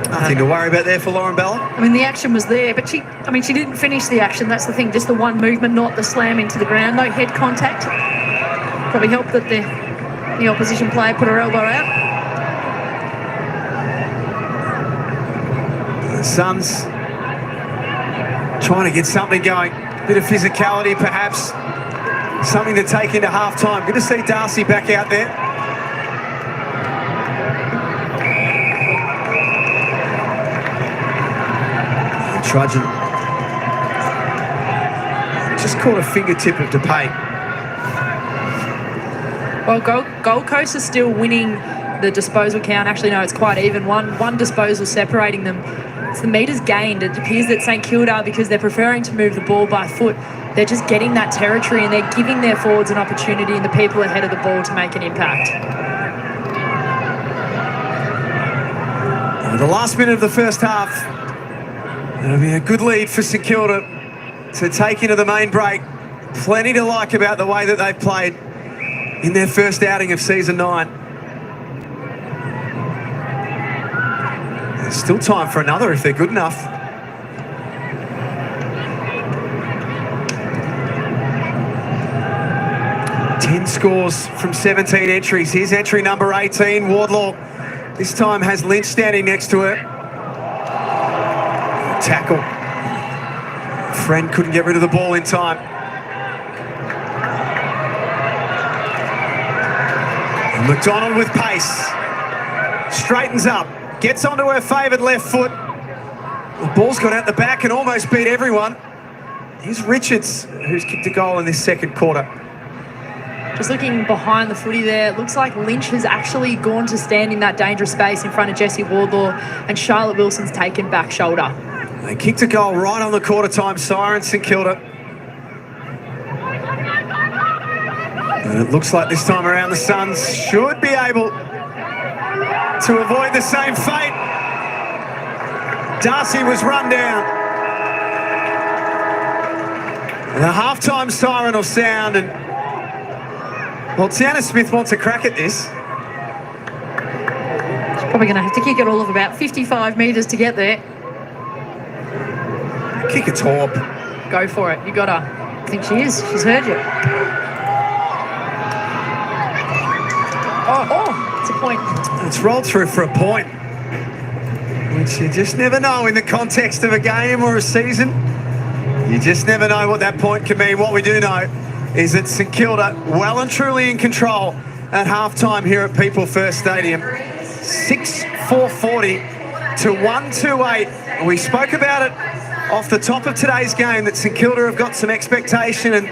Nothing to worry about there for Lauren Bella. I mean, the action was there, but she didn't finish the action. That's the thing, just the one movement, not the slam into the ground. No head contact. Probably helped that the opposition player put her elbow out. The Suns trying to get something going. Bit of physicality, perhaps. Something to take into half-time. Good to see Darcy back out there. Trudgeon. Just caught a fingertip of DePay. Well, Gold Coast is still winning the disposal count. Actually, no, it's quite even. One disposal separating them. It's the metres gained. It appears that St Kilda, because they're preferring to move the ball by foot, they're just getting that territory and they're giving their forwards an opportunity and the people ahead of the ball to make an impact. The last minute of the first half. It'll be a good lead for St Kilda to take into the main break. Plenty to like about the way that they've played in their first outing of season 9. There's still time for another if they're good enough. Ten scores from 17 entries. Here's entry number 18, Wardlaw. This time has Lynch standing next to her. Tackle. Friend couldn't get rid of the ball in time. And McDonald with pace. Straightens up. Gets onto her favoured left foot. The ball's got out the back and almost beat everyone. Here's Richards, who's kicked a goal in this second quarter. Just looking behind the footy there, it looks like Lynch has actually gone to stand in that dangerous space in front of Jessie Wardlaw, and Charlotte Wilson's taken back shoulder. They kicked a goal right on the quarter-time siren, St Kilda. And it looks like this time around the Suns should be able to avoid the same fate. Darcy was run down. And the half-time siren will sound, and Well, Tiana Smith wants a crack at this. She's probably going to have to kick it all of about 55 metres to get there. Kick a torp. Go for it. You got her. I think she is. She's heard you. Oh, it's a point. It's rolled through for a point, which you just never know in the context of a game or a season. You just never know what that point can mean. What we do know is that St Kilda well and truly in control at halftime here at People First Stadium. 6-4-40 to 1-2-8. We spoke about it off the top of today's game that St Kilda have got some expectation and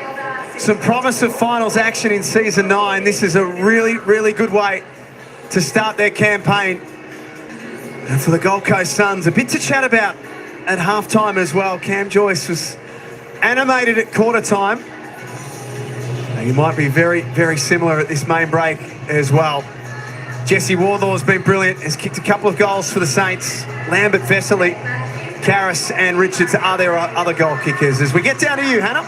some promise of finals action in season 9. This is a really, really good way to start their campaign. And for the Gold Coast Suns, a bit to chat about at halftime as well. Cam Joyce was animated at quarter time. He might be very, very similar at this main break as well. Jesse Warthor's been brilliant, has kicked a couple of goals for the Saints. Lambert, Vesely, Karras and Richards are their other goal kickers. As we get down to you, Hannah.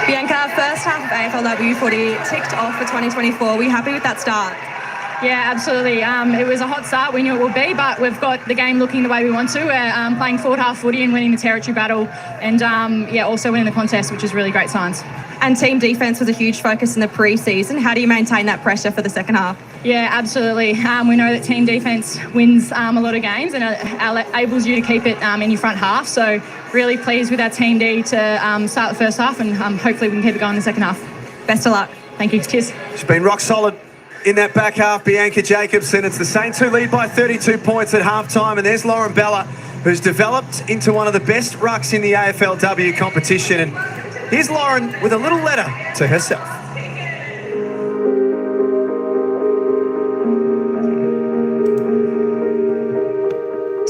Bianca, first half of AFLW footy ticked off for 2024. Were you happy with that start? Yeah, absolutely. It was a hot start. We knew it would be, but we've got the game looking the way we want to. We're playing forward half footy and winning the territory battle, and also winning the contest, which is really great signs. And team defence was a huge focus in the pre-season. How do you maintain that pressure for the second half? Yeah, absolutely. We know that team defence wins a lot of games and enables you to keep it in your front half. So really pleased with our team D to start the first half, and hopefully we can keep it going in the second half. Best of luck. Thank you. Cheers. She's been rock solid in that back half, Bianca Jacobson. It's the Saints who lead by 32 points at halftime, and there's Lauren Bella, who's developed into one of the best rucks in the AFLW competition. And here's Lauren with a little letter to herself.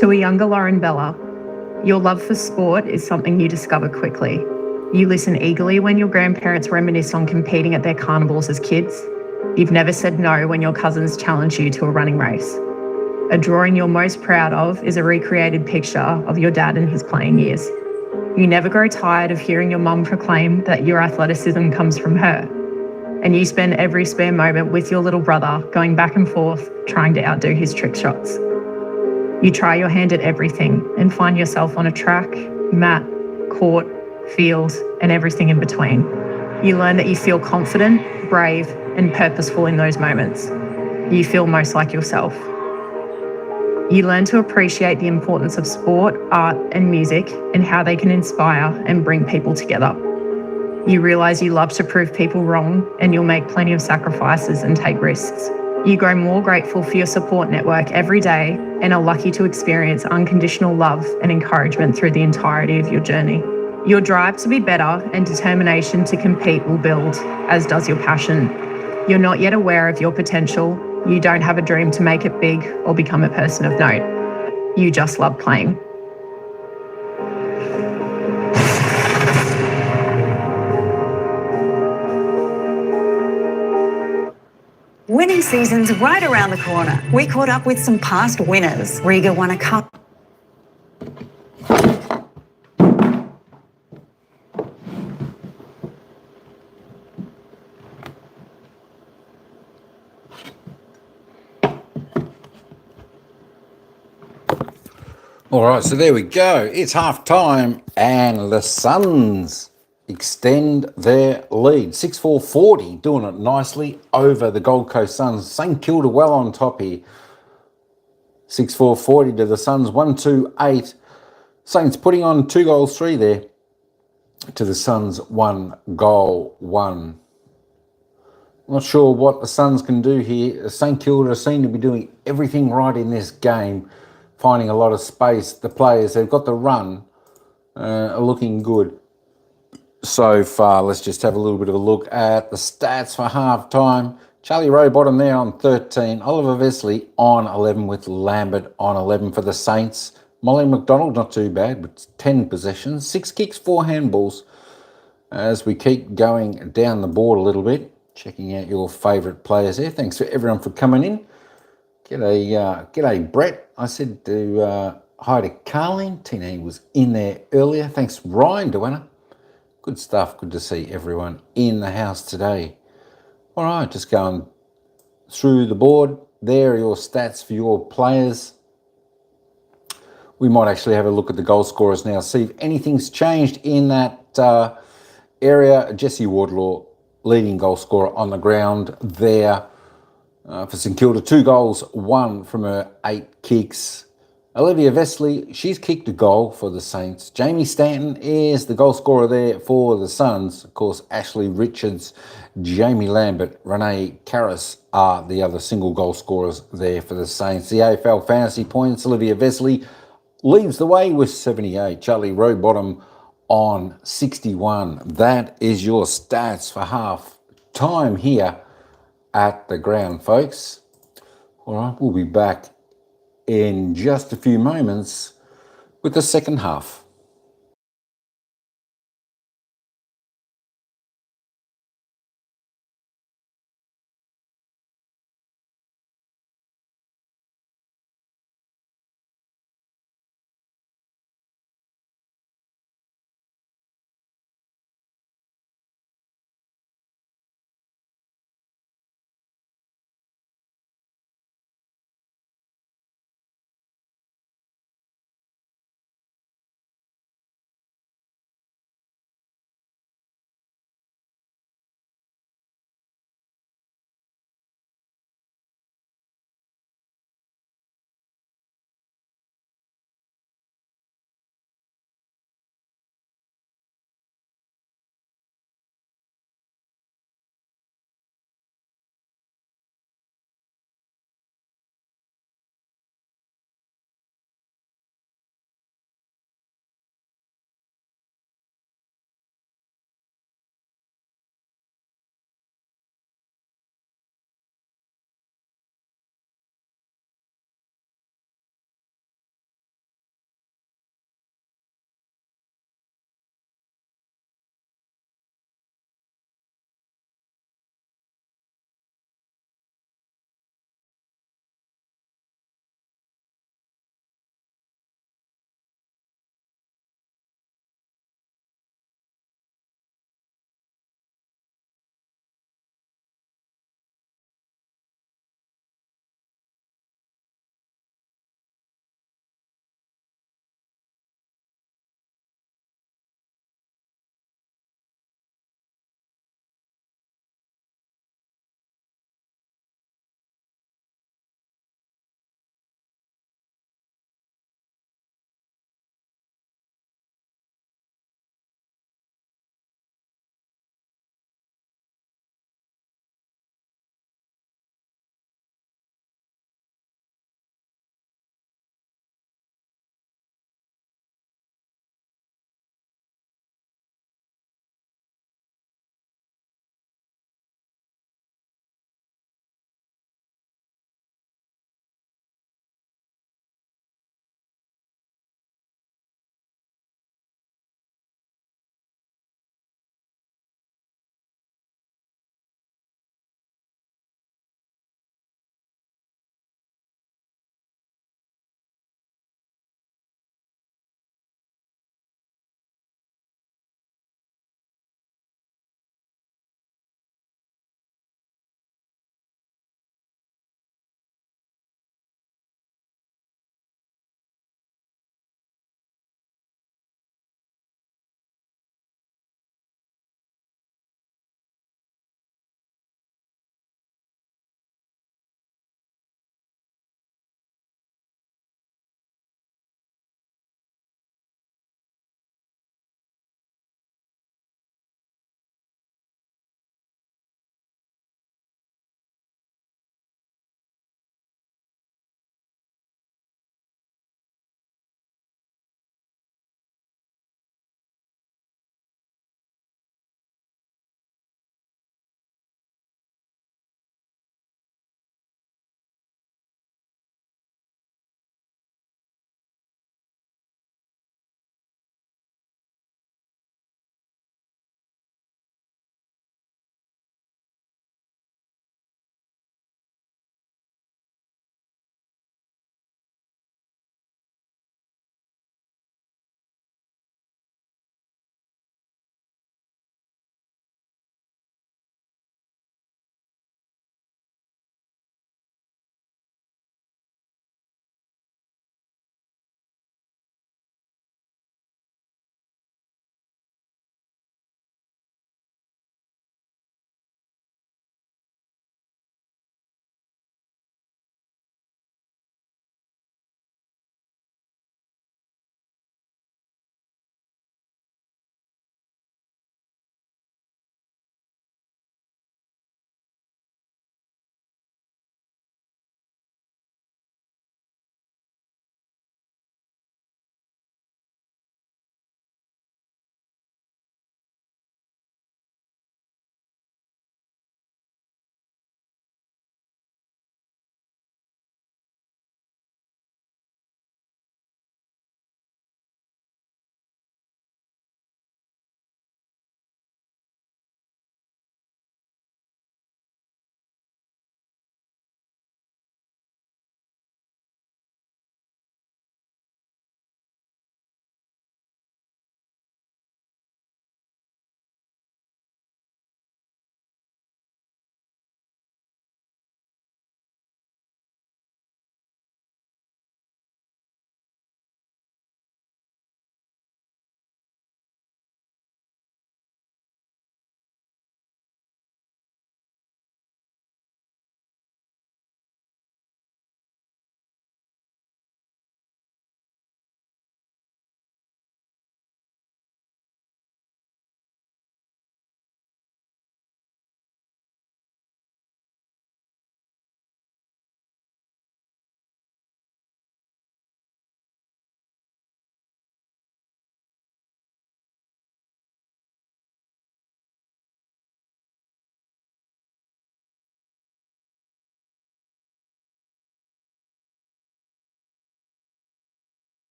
To a younger Lauren Bella, your love for sport is something you discover quickly. You listen eagerly when your grandparents reminisce on competing at their carnivals as kids. You've never said no when your cousins challenge you to a running race. A drawing you're most proud of is a recreated picture of your dad in his playing years. You never grow tired of hearing your mum proclaim that your athleticism comes from her. And you spend every spare moment with your little brother going back and forth trying to outdo his trick shots. You try your hand at everything and find yourself on a track, mat, court, field, and everything in between. You learn that you feel confident, brave, and purposeful in those moments. You feel most like yourself. You learn to appreciate the importance of sport, art, and music and how they can inspire and bring people together. You realise you love to prove people wrong, and you'll make plenty of sacrifices and take risks. You grow more grateful for your support network every day and are lucky to experience unconditional love and encouragement through the entirety of your journey. Your drive to be better and determination to compete will build, as does your passion. You're not yet aware of your potential. You don't have a dream to make it big or become a person of note. You just love playing. Winning season's right around the corner. We caught up with some past winners. Riga won a cup. All right, so there we go. It's half time, and the Suns extend their lead. 6-4-40, doing it nicely over the Gold Coast Suns. St Kilda well on top here. 6-4-40 to the Suns, 1-2-8. Saints putting on 2 goals, 3 there to the Suns, 1 goal, 1. Not sure what the Suns can do here. St Kilda seem to be doing everything right in this game, finding a lot of space. The players, they've got the run, are looking good so far. Let's just have a little bit of a look at the stats for half-time. Charlie Rowbottom there on 13. Oliver Vesely on 11 with Lambert on 11 for the Saints. Molly McDonald, not too bad, but 10 possessions. 6 kicks, 4 handballs. As we keep going down the board a little bit, checking out your favourite players there. Thanks for everyone for coming in. G'day, Brett. I said to hi to Carleen. Tina was in there earlier. Thanks, Ryan, Duana. Good stuff. Good to see everyone in the house today. All right, just going through the board. There are your stats for your players. We might actually have a look at the goal scorers now, see if anything's changed in that area. Jesse Wardlaw, leading goal scorer on the ground there for St Kilda. 2 goals, 1 from her 8 kicks. Olivia Vesely, she's kicked a goal for the Saints. Jamie Stanton is the goal scorer there for the Suns. Of course, Ashley Richards, Jamie Lambert, Renee Karras are the other single goal scorers there for the Saints. The AFL fantasy points, Olivia Vesely leads the way with 78. Charlie Rowbottom on 61. That is your stats for half time here at the ground, folks. All right, we'll be back in just a few moments with the second half.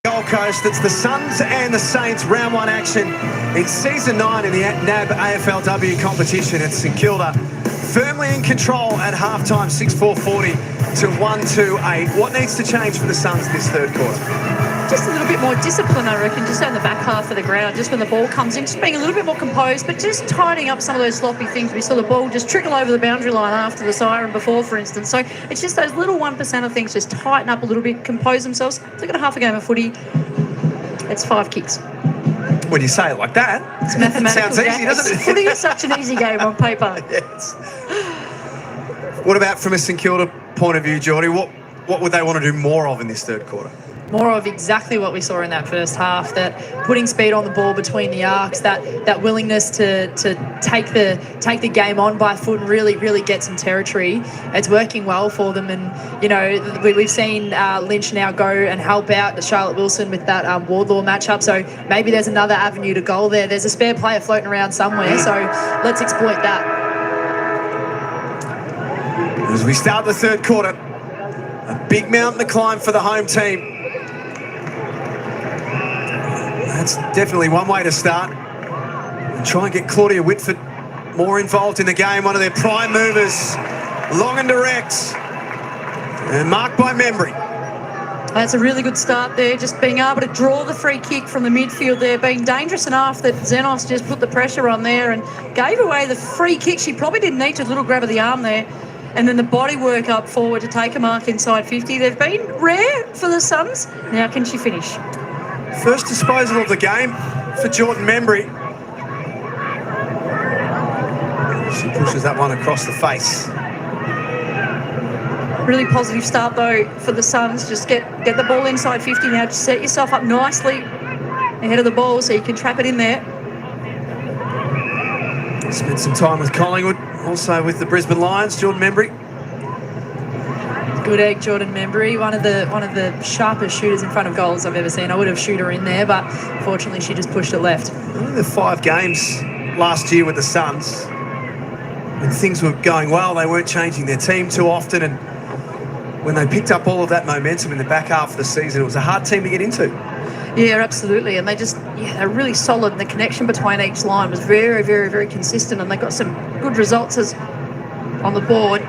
Gold Coast. It's the Suns and the Saints round one action in season 9 in the NAB AFLW competition at St Kilda. Firmly in control at halftime, 6-4-40 to 1-2-8. What needs to change for the Suns this third quarter? Just a little bit more discipline, I reckon, just on the back half of the ground, just when the ball comes in, just being a little bit more composed, but just tidying up some of those sloppy things. We saw the ball just trickle over the boundary line after the siren before, for instance. So it's just those little 1% of things, just tighten up a little bit, compose themselves. They've got a half a game of footy. It's 5 kicks. When you say it like that, it's mathematical. Sounds easy, doesn't it? Footy is such an easy game on paper. Yes. What about from a St Kilda point of view, Geordie? What would they want to do more of in this third quarter? More of exactly what we saw in that first half, that putting speed on the ball between the arcs, that willingness to take the game on by foot and really get some territory. It's working well for them, and you know we've seen Lynch now go and help out Charlotte Wilson with that Wardlaw matchup. So maybe there's another avenue to goal there. There's a spare player floating around somewhere, so let's exploit that. As we start the third quarter, a big mountain to climb for the home team. That's definitely one way to start. And try and get Claudia Whitford more involved in the game. One of their prime movers, long and direct, and marked by memory. That's a really good start there, just being able to draw the free kick from the midfield there, being dangerous enough that Xenos just put the pressure on there and gave away the free kick. She probably didn't need to, little grab of the arm there. And then the body work up forward to take a mark inside 50. They've been rare for the Suns. Now can she finish? First disposal of the game for Jordan Membry. She pushes that one across the face. Really positive start though for the Suns. Just get the ball inside 50 now. Just set yourself up nicely ahead of the ball so you can trap it in there. Spent some time with Collingwood, also with the Brisbane Lions, Jordan Membry. Good egg, Jordan Membry, one of the sharpest shooters in front of goals I've ever seen. I would have shoot her in there, but fortunately she just pushed it left. The 5 games last year with the Suns, when things were going well, they weren't changing their team too often, and when they picked up all of that momentum in the back half of the season, it was a hard team to get into. Yeah, absolutely, and they're really solid, and the connection between each line was very, very, very consistent, and they got some good results on the board.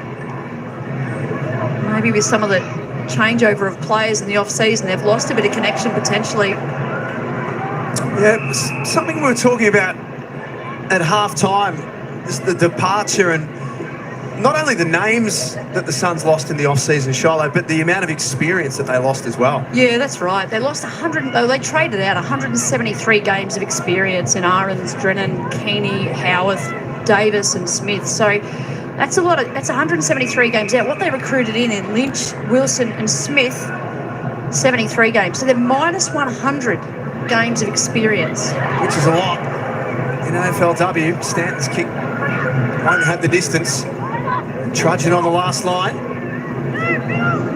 Maybe with some of the changeover of players in the off-season, they've lost a bit of connection potentially. Yeah, it was something we were talking about at half-time, just the departure and not only the names that the Suns lost in the off-season, Shiloh, but the amount of experience that they lost as well. Yeah, that's right. They lost they traded out 173 games of experience in Ahrens, Drennan, Keeney, Howarth, Davis and Smith. So that's a lot. That's 173 games out. What they recruited in Lynch, Wilson and Smith, 73 games. So they're minus 100 games of experience. Which is a lot. In AFLW, Stanton's kick won't have the distance. Trudging on the last line.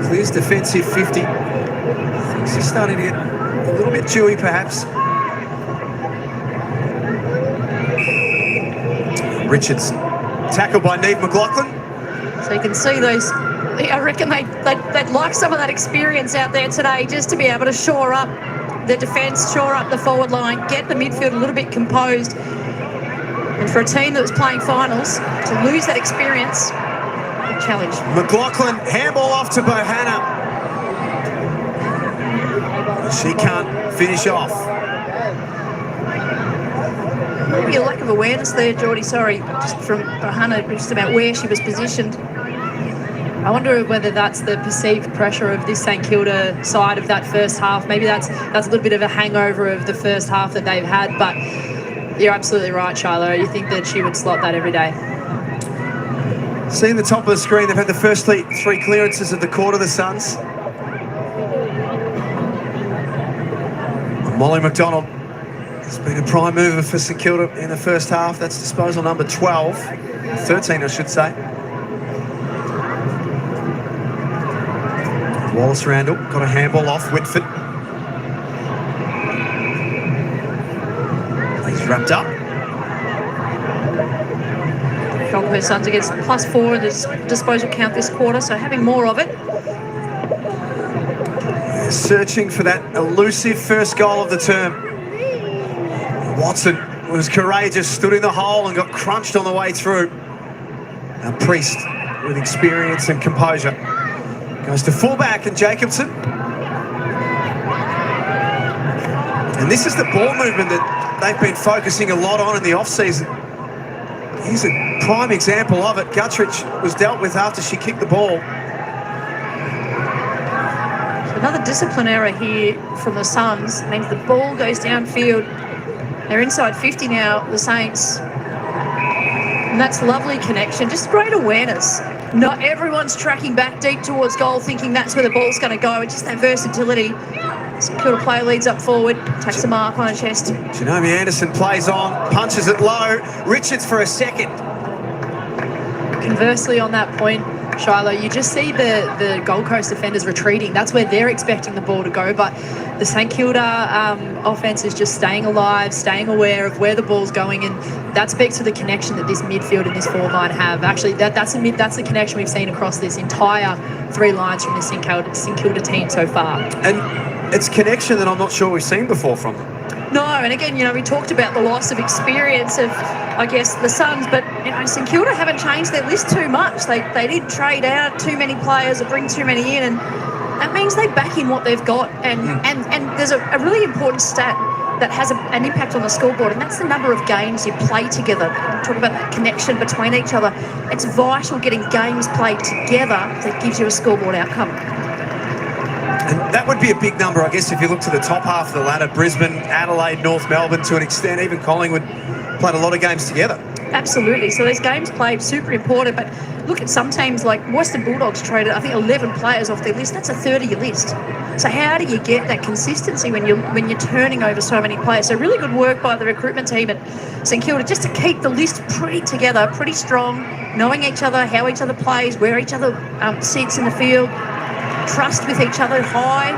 Clears defensive 50. Things are starting to get a little bit chewy perhaps. Richards tackled by Neve McLaughlin. So you can see those, I reckon they'd like some of that experience out there today just to be able to shore up the defence, shore up the forward line, get the midfield a little bit composed. And for a team that was playing finals, to lose that experience, a challenge. McLaughlin, handball off to Bohanna. She can't finish off. Maybe a lack of awareness there, Geordie, sorry, just from Bohanna, just about where she was positioned. I wonder whether that's the perceived pressure of this St Kilda side of that first half. Maybe that's a little bit of a hangover of the first half that they've had, but you're absolutely right, Shiloh. You think that she would slot that every day. Seeing the top of the screen, they've had the first 3 clearances of the quarter, the Suns. Molly McDonald has been a prime mover for St Kilda in the first half. That's disposal number 12. 13, I should say. Wallace Randall got a handball off Whitford. He's wrapped up. Gold Coast Suns against +4 in the disposal count this quarter, so having more of it. searching for that elusive first goal of the term. Watson was courageous, stood in the hole and got crunched on the way through. Now Priest, with experience and composure, goes to fullback and Jacobson. And this is the ball movement that they've been focusing a lot on in the off-season. Here's a prime example of it. Guttridge was dealt with after she kicked the ball. Another discipline error here from the Suns means the ball goes downfield. They're inside 50 now, the Saints. And that's lovely connection, just great awareness. Not everyone's tracking back deep towards goal thinking that's where the ball's going to go. It's just that versatility. St Kilda player leads up forward, takes a mark on her chest. Xiaomi Anderson plays on, punches it low. Richards for a second. Conversely, on that point, Shiloh, you just see the Gold Coast defenders retreating. That's where they're expecting the ball to go, but the St Kilda offense is just staying alive, staying aware of where the ball's going, and that speaks to the connection that this midfield and this forward line have. Actually, that's the connection we've seen across this entire three lines from the St Kilda team so far. And it's connection that I'm not sure we've seen before from them. No, and again, we talked about the loss of experience of, I guess, the Suns, but, St Kilda haven't changed their list too much. They didn't trade out too many players or bring too many in, and that means they back in what they've got. And there's a really important stat that has an impact on the scoreboard, and that's the number of games you play together. Talk about that connection between each other. It's vital getting games played together that gives you a scoreboard outcome. And that would be a big number, I guess, if you look to the top half of the ladder. Brisbane, Adelaide, North Melbourne, to an extent, even Collingwood played a lot of games together. Absolutely. So these games played, super important. But look at some teams like Western Bulldogs traded, I think, 11 players off their list. That's a third of your list. So how do you get that consistency when you're turning over so many players? So really good work by the recruitment team at St Kilda just to keep the list pretty together, pretty strong, knowing each other, how each other plays, where each other sits in the field. Trust with each other high.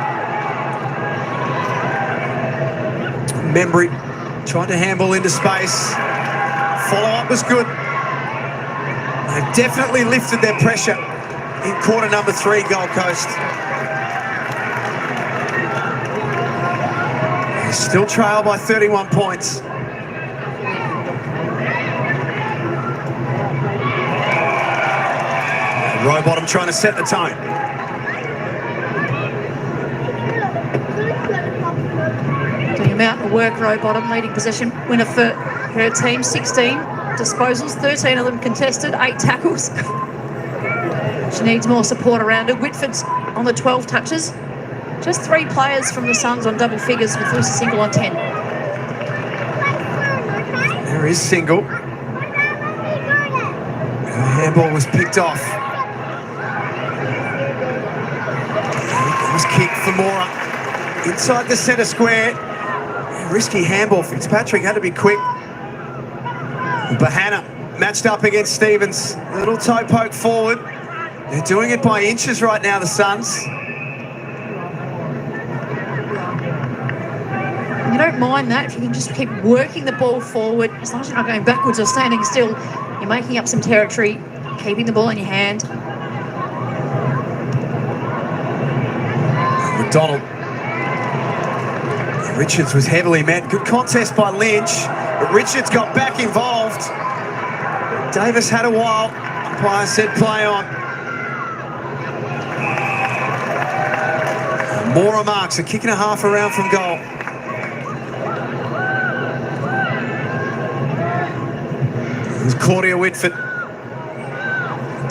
Membry tried to handball into space. Follow-up was good. They've definitely lifted their pressure in quarter number 3, Gold Coast. They still trail by 31 points. Rowbottom trying to set the tone. Amount of work, Rowbottom leading possession winner for her team. 16 disposals, 13 of them contested, 8 tackles. She needs more support around her. Whitford's on the 12 touches. Just 3 players from the Suns on double figures with Lucy Single on 10. There is Single. Her handball was picked off. It was kicked for Mora. Inside the centre square. Risky handball. Fitzpatrick had to be quick. Bahana matched up against Stevens. Little toe poke forward. They're doing it by inches right now, the Suns. You don't mind that if you can just keep working the ball forward. As long as you're not going backwards or standing still, you're making up some territory, keeping the ball in your hand. McDonald. Richards was heavily met. Good contest by Lynch, but Richards got back involved. Davis had a while. Umpire said play on. Mora marks a kick and a half around from goal. It was Claudia Whitford.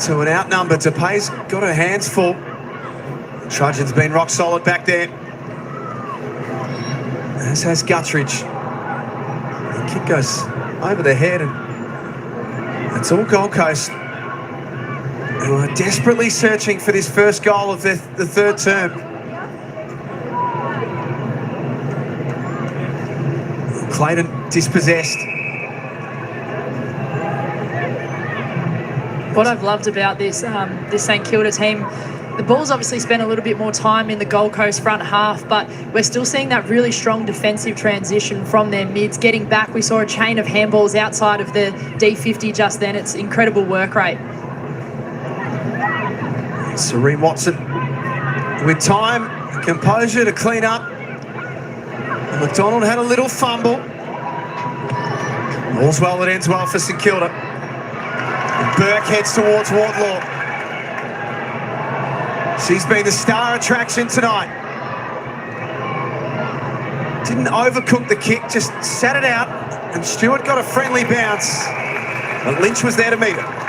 To an outnumbered. Tapay's got her hands full. Trudgeon's been rock solid back there. As has Guttridge. The kick goes over the head, and it's all Gold Coast, who are desperately searching for this first goal of the third term. Clayton dispossessed. What I've loved about this St Kilda team, the Bulls obviously spent a little bit more time in the Gold Coast front half, but we're still seeing that really strong defensive transition from their mids. Getting back, we saw a chain of handballs outside of the D50 just then. It's incredible work rate. Serene Watson with time, Composure to clean up. And McDonald had a little fumble. All's well that ends well for St Kilda. And Burke heads towards Wardlaw. She's been the star attraction tonight. Didn't overcook the kick, just sat it out, and Stewart got a friendly bounce. But Lynch was there to meet her.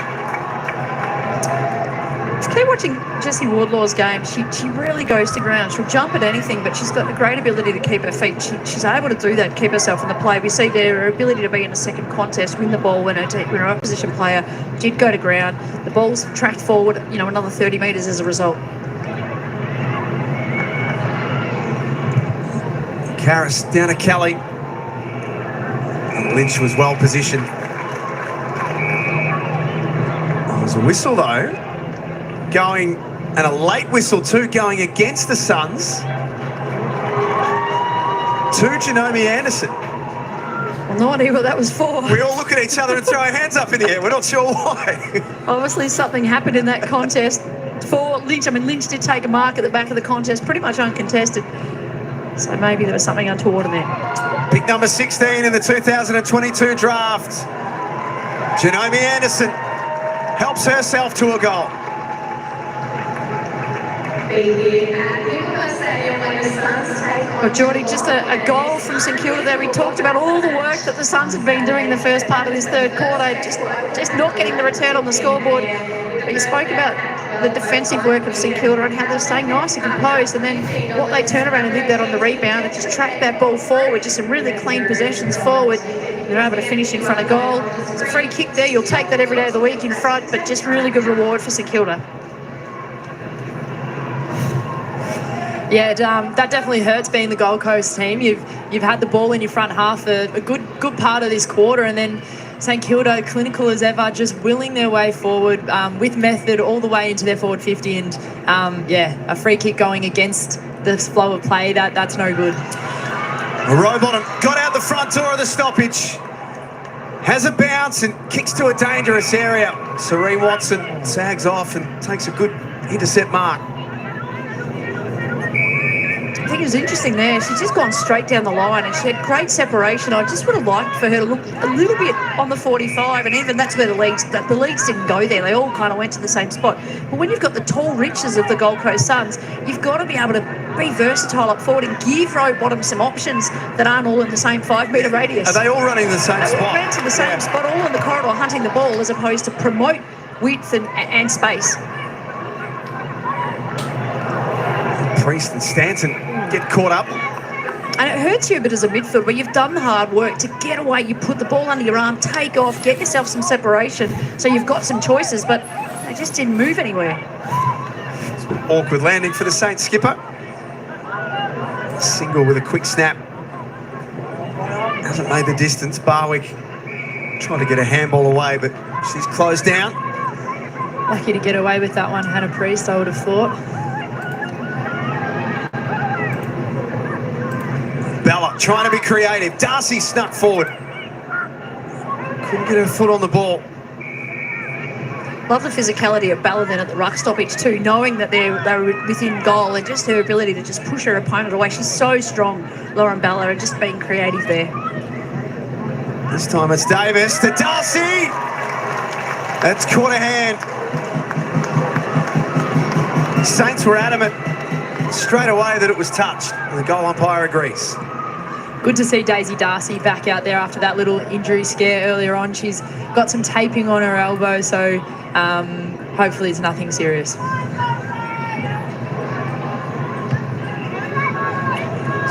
Just keep watching Jessie Wardlaw's game. She really goes to ground. She'll jump at anything, but she's got a great ability to keep her feet. She's able to do that, keep herself in the play. We see there her ability to be in a second contest, win the ball when her opposition player did go to ground. The ball's tracked forward, another 30 metres as a result. Karras down to Kelly. And Lynch was well positioned. There's a whistle though, going, and a late whistle too, going against the Suns. To Xiaomi Anderson. Well, no idea what that was for. We all look at each other and throw our hands up in the air. We're not sure why. Obviously something happened in that contest for Lynch. I mean, Lynch did take a mark at the back of the contest, pretty much uncontested. So maybe there was something untoward in there. Pick number 16 in the 2022 draft. Xiaomi Anderson helps herself to a goal. Well, Geordie, just a goal from St Kilda there. We talked about all the work that the Suns had been doing in the first part of this third quarter, just not getting the return on the scoreboard. But you spoke about the defensive work of St Kilda and how they're staying nice and composed, and then what they turn around and did that on the rebound and just tracked that ball forward, just some really clean possessions forward. They're able to finish in front of goal. It's a free kick there. You'll take that every day of the week in front, but just really good reward for St Kilda. Yeah, that definitely hurts being the Gold Coast team. You've had the ball in your front half a good part of this quarter, and then St Kilda, clinical as ever, just willing their way forward with method all the way into their forward 50, and a free kick going against the flow of play, that's no good. Rowbottom got out the front door of the stoppage, has a bounce and kicks to a dangerous area. Serene Watson sags off and takes a good intercept mark. I think it was interesting there. She's just gone straight down the line and she had great separation. I just would have liked for her to look a little bit on the 45, and even that's where the leagues didn't go there. They all kind of went to the same spot. But when you've got the tall riches of the Gold Coast Suns, you've got to be able to be versatile up forward and give Rowbottom some options that aren't all in the same 5 metre radius. Are they all running the same spot? They all ran to the same spot, all in the corridor hunting the ball, as opposed to promote width and space. Priest and Stanton get caught up. And it hurts you a bit as a midfielder where you've done the hard work to get away. You put the ball under your arm, take off, get yourself some separation. So you've got some choices, but they just didn't move anywhere. It's an awkward landing for the Saints skipper. Single with a quick snap. Hasn't made the distance. Barwick trying to get a handball away, but she's closed down. Lucky to get away with that one, Hannah Priest, I would have thought. Bella trying to be creative. Darcy snuck forward. Couldn't get her foot on the ball. Love the physicality of Bella then at the ruck stoppage too, knowing that they were within goal, and just her ability to just push her opponent away. She's so strong, Lauren Bella, and just being creative there. This time it's Davis to Darcy. That's quarter hand. Saints were adamant straight away that it was touched, and the goal umpire agrees. Good to see Daisy Darcy back out there after that little injury scare earlier on. She's got some taping on her elbow, so hopefully it's nothing serious. So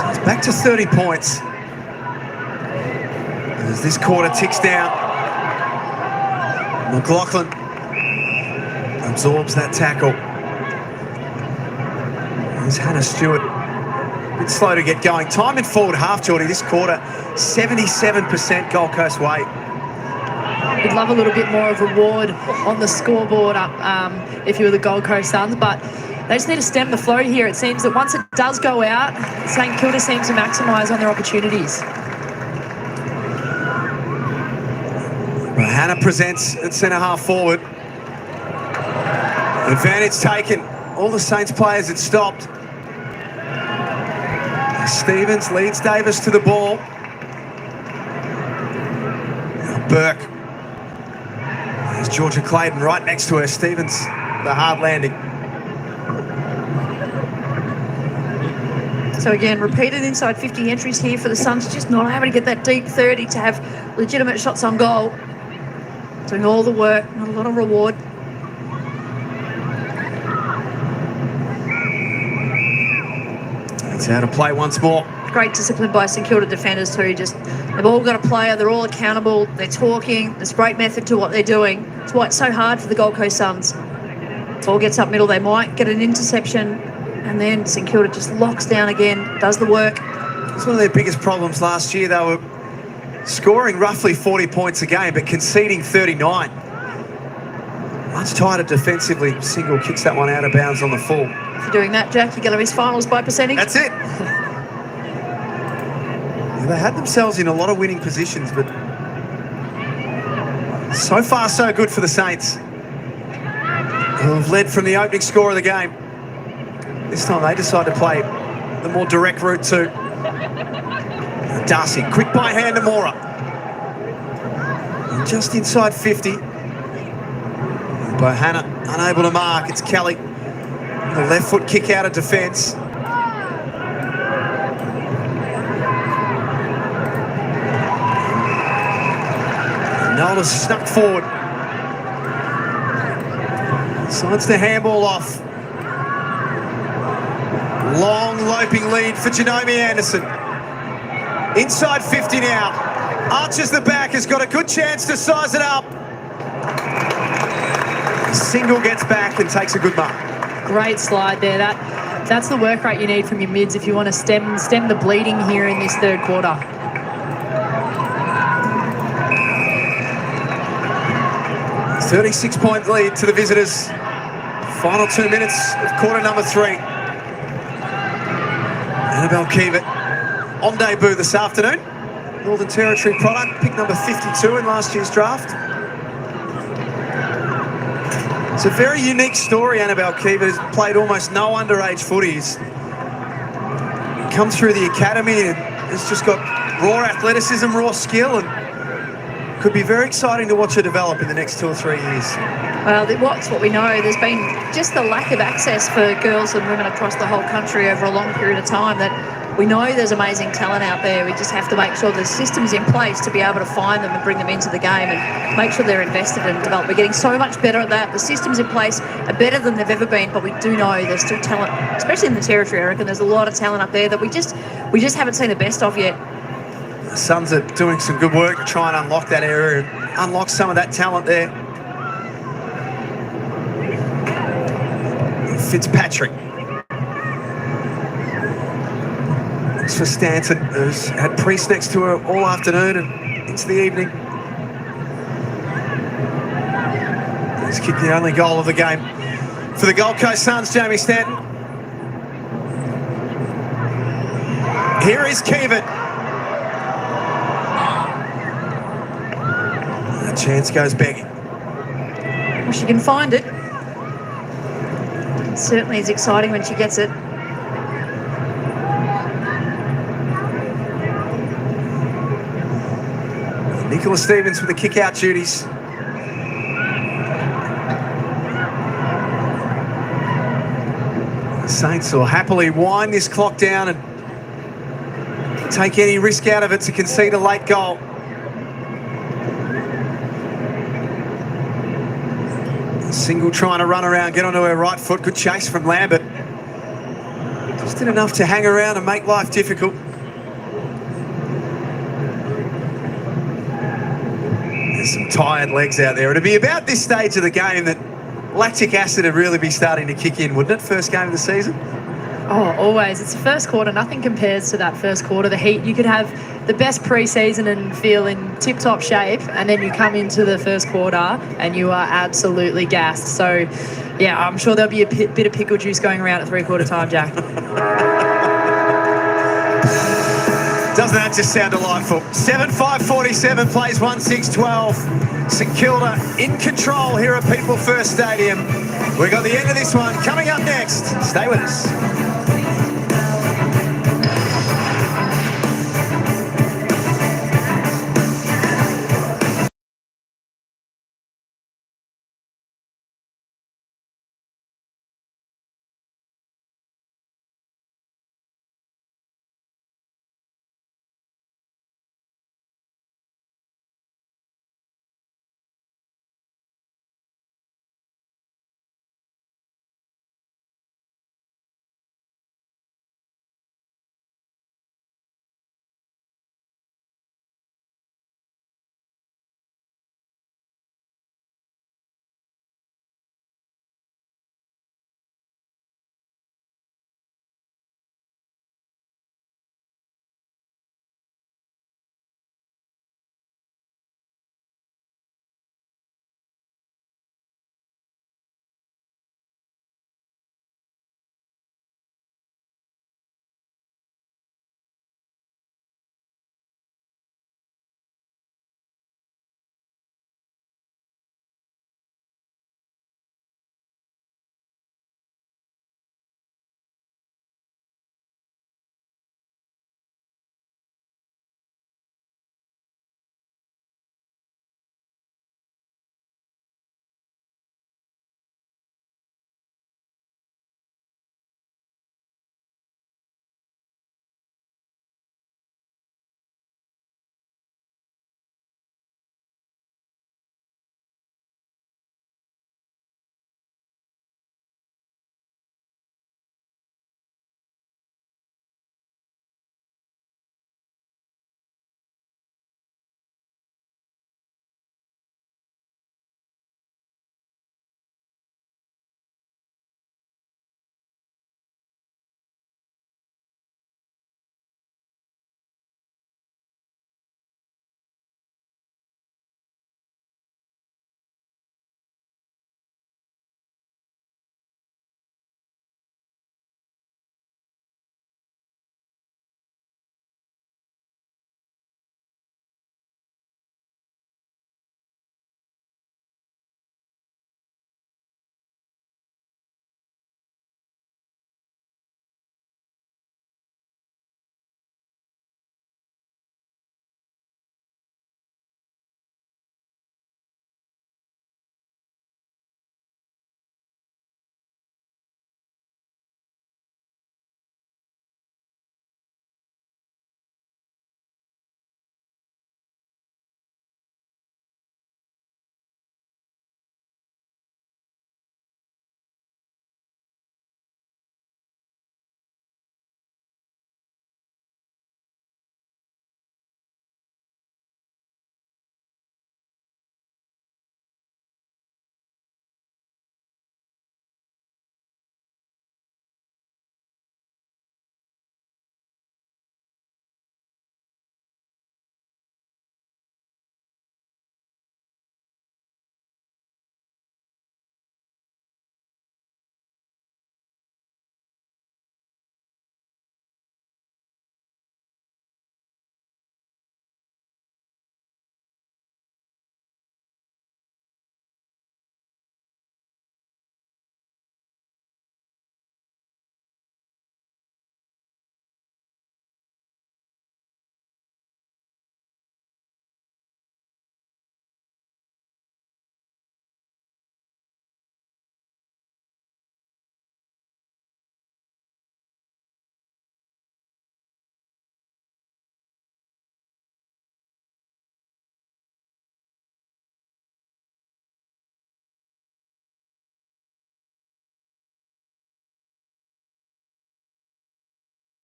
it's back to 30 points. As this quarter ticks down, McLaughlin absorbs that tackle. There's Hannah Stewart. A bit slow to get going. Time in forward half, Geordie, this quarter, 77% Gold Coast weight. We'd love a little bit more of reward on the scoreboard if you were the Gold Coast Suns, but they just need to stem the flow here. It seems that once it does go out, St Kilda seems to maximise on their opportunities. Well, Hannah presents at centre half forward. Advantage taken. All the Saints players had stopped. Stevens leads Davis to the ball. Now Burke. There's Georgia Clayton right next to her. Stevens, the hard landing. So again, repeated inside 50 entries here for the Suns, just not able to get that deep 30 to have legitimate shots on goal. Doing all the work, not a lot of reward. It's out of play once more. Great discipline by St Kilda defenders too. Just they've all got a player, they're all accountable, they're talking, there's great method to what they're doing. It's why it's so hard for the Gold Coast Suns. Ball gets up middle, they might get an interception, and then St Kilda just locks down again, does the work. It's one of their biggest problems last year. They were scoring roughly 40 points a game, but conceding 39. Much tighter defensively. Single kicks that one out of bounds on the full. If you're doing that, Jack, you're going to miss finals by percentage. That's it. They had themselves in a lot of winning positions, but so far so good for the Saints, who have led from the opening score of the game. This time they decide to play the more direct route too. Darcy, quick by hand to Mora. And just inside 50. Bohanna unable to mark. It's Kelly. The left foot kick out of defence. Nola's snuck forward. Signs the handball off. Long loping lead for Xiaomi Anderson. Inside 50 now. Arches the back, has got a good chance to size it up. Single gets back and takes a good mark. Great slide there. That's the work rate you need from your mids if you want to stem the bleeding here in this third quarter. It's 36-point lead to the visitors. Final 2 minutes of quarter number 3. Annabelle Kiewit on debut this afternoon. Northern Territory product, pick number 52 in last year's draft. It's a very unique story. Annabelle Kiewit has played almost no underage footies. Come through the academy and has just got raw athleticism, raw skill, and could be very exciting to watch her develop in the next 2 or 3 years. Well, what's what we know, there's been just the lack of access for girls and women across the whole country over a long period of time, that we know there's amazing talent out there. We just have to make sure there's systems in place to be able to find them and bring them into the game and make sure they're invested and developed. We're getting so much better at that. The systems in place are better than they've ever been, but we do know there's still talent, especially in the Territory. I reckon there's a lot of talent up there that we just haven't seen the best of yet. The Suns are doing some good work to try and unlock that area and unlock some of that talent there. Fitzpatrick. It's for Stanton, who's had Priest next to her all afternoon and into the evening. He's kicked the only goal of the game for the Gold Coast Suns, Jamie Stanton. Here is Kiewit. A chance goes begging. Well, she can find it. It certainly is exciting when she gets it. Nicola Stevens with the kick-out duties. The Saints will happily wind this clock down and take any risk out of it to concede a late goal. Single trying to run around, get onto her right foot. Good chase from Lambert. Just did enough to hang around and make life difficult. There's some tired legs out there. It'd be about this stage of the game that lactic acid would really be starting to kick in, wouldn't it? First game of the season. Oh, always. It's the first quarter. Nothing compares to that first quarter. The heat, you could have the best pre-season and feel in tip-top shape, and then you come into the first quarter and you are absolutely gassed. So, yeah, I'm sure there'll be a bit of pickle juice going around at three-quarter time, Jack. Doesn't that just sound delightful? 7-5-47 plays 1-6-12. St Kilda in control here at People First Stadium. We've got the end of this one coming up next. Stay with us.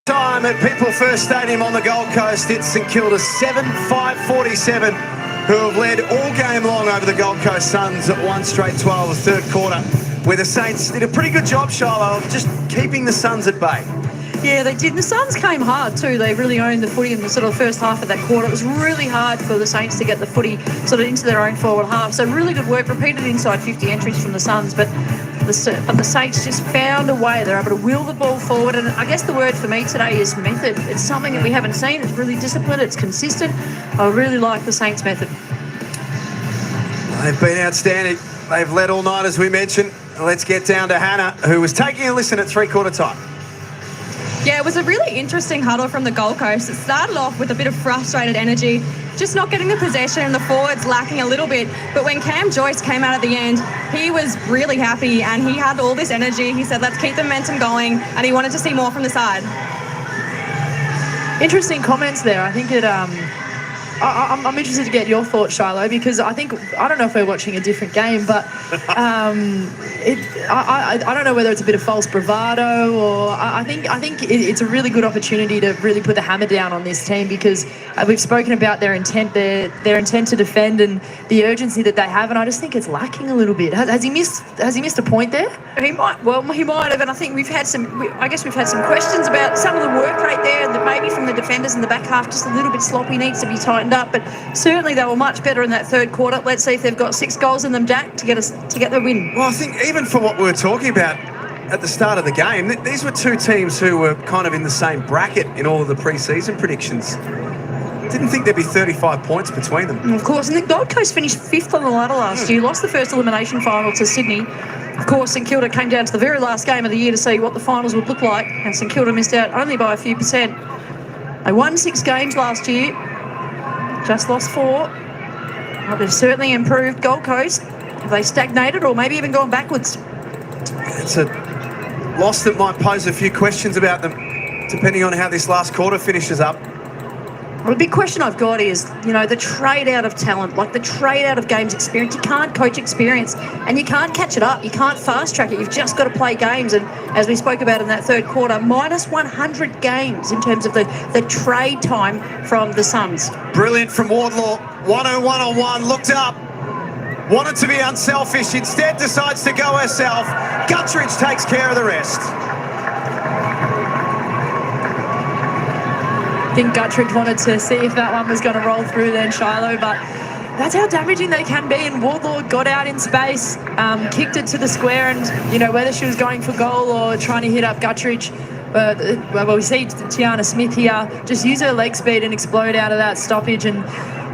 Time at People First Stadium on the Gold Coast. It's St Kilda 7-5-47, who have led all game long over the Gold Coast Suns at 1 straight 12 of third quarter, where the Saints did a pretty good job, Shiloh, of just keeping the Suns at bay. Yeah, they did. The Suns came hard too. They really owned the footy in the sort of first half of that quarter. It was really hard for the Saints to get the footy sort of into their own forward half. So really good work, repeated inside 50 entries from the Suns, but the Saints just found a way. They're able to wheel the ball forward, and I guess the word for me today is method. It's something that we haven't seen. It's really disciplined. It's consistent. I really like the Saints' method. They've been outstanding. They've led all night, as we mentioned. Let's get down to Hannah, who was taking a listen at three-quarter time. Yeah, it was a really interesting huddle from the Gold Coast. It started off with a bit of frustrated energy, just not getting the possession and the forwards lacking a little bit. But when Cam Joyce came out at the end, he was really happy and he had all this energy. He said, let's keep the momentum going, and he wanted to see more from the side. Interesting comments there. I think it. I'm interested to get your thoughts, Shiloh, because I don't know if we're watching a different game, but I don't know whether it's a bit of false bravado or I think it's a really good opportunity to really put the hammer down on this team, because we've spoken about their intent to defend and the urgency that they have, and I just think it's lacking a little bit. Has he missed a point there? He might. Well, he might have, and I think we've had some questions about some of the work rate there, and maybe from the defenders in the back half, just a little bit sloppy, needs to be tightened up. But certainly they were much better in that third quarter. Let's see if they've got 6 goals in them, Jack, to get the win. Well, I think even for what we were talking about at the start of the game, these were two teams who were kind of in the same bracket in all of the pre-season predictions. Didn't think there'd be 35 points between them. And of course, and the Gold Coast finished 5th on the ladder last year, lost the first elimination final to Sydney. Of course, St Kilda came down to the very last game of the year to see what the finals would look like, and St Kilda missed out only by a few percent. They won 6 games last year, just lost 4. Well, they've certainly improved. Gold Coast, have they stagnated or maybe even gone backwards? It's a loss that might pose a few questions about them, depending on how this last quarter finishes up. Well, the big question I've got is, the trade out of talent, like the trade out of games experience. You can't coach experience and you can't catch it up. You can't fast track it. You've just got to play games. And as we spoke about in that third quarter, minus 100 games in terms of the trade time from the Suns. Brilliant from Wardlaw. 1-on-1-on-1, looked up. Wanted to be unselfish, instead decides to go herself. Guttridge takes care of the rest. I think Guttridge wanted to see if that one was going to roll through then, Shiloh, but that's how damaging they can be. And Wardlaw got out in space, kicked it to the square, and whether she was going for goal or trying to hit up Guttridge, well, we see Tiana Smith here just use her leg speed and explode out of that stoppage, and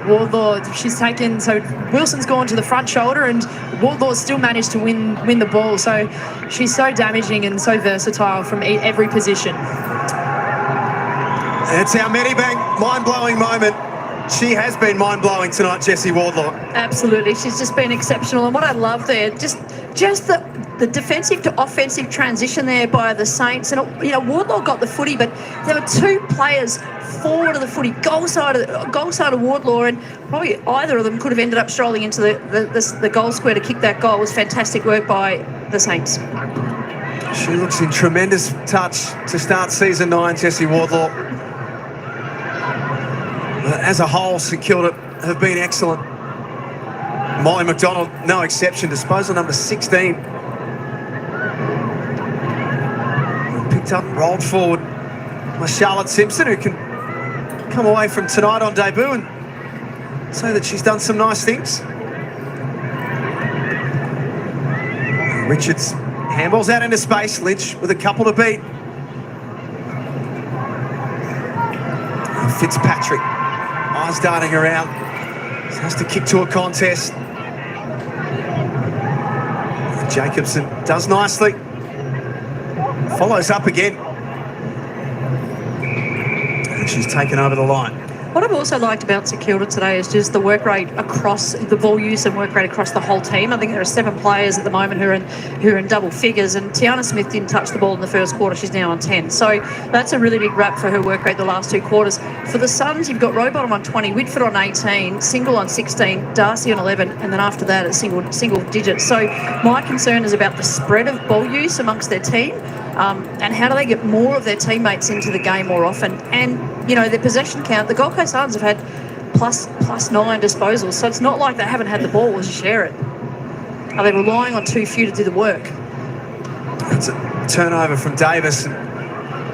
Wardlaw, she's taken, so Wilson's gone to the front shoulder and Wardlaw still managed to win the ball. So she's so damaging and so versatile from every position. It's our Medibank mind-blowing moment. She has been mind-blowing tonight, Jessie Wardlaw. Absolutely. She's just been exceptional. And what I love there, just the defensive to offensive transition there by the Saints. And, Wardlaw got the footy, but there were 2 players forward of the footy, goal side of Wardlaw, and probably either of them could have ended up strolling into the goal square to kick that goal. It was fantastic work by the Saints. She looks in tremendous touch to start season 9, Jessie Wardlaw. As a whole, St Kilda have been excellent. Molly McDonald, no exception. Disposal number 16. Picked up and rolled forward by Charlotte Simpson, who can come away from tonight on debut and say that she's done some nice things. Richards handballs out into space. Lynch with a couple to beat. And Fitzpatrick, eyes darting around. Has to kick to a contest. Jacobson does nicely. Follows up again. And she's taken over the line. What I've also liked about St Kilda today is just the work rate across the ball use and work rate across the whole team. I think there are 7 players at the moment who are in double figures, and Tiana Smith didn't touch the ball in the first quarter. She's now on 10. So that's a really big rap for her work rate the last 2 quarters. For the Suns, you've got Rowbottom on 20, Whitford on 18, Single on 16, Darcy on 11, and then after that it's single digits. So my concern is about the spread of ball use amongst their team. and how do they get more of their teammates into the game more often? And, you know, their possession count, the Gold Coast Suns have had plus 9 disposals, so it's not like they haven't had the ball to share it. Are they relying on too few to do the work? It's a turnover from Davis.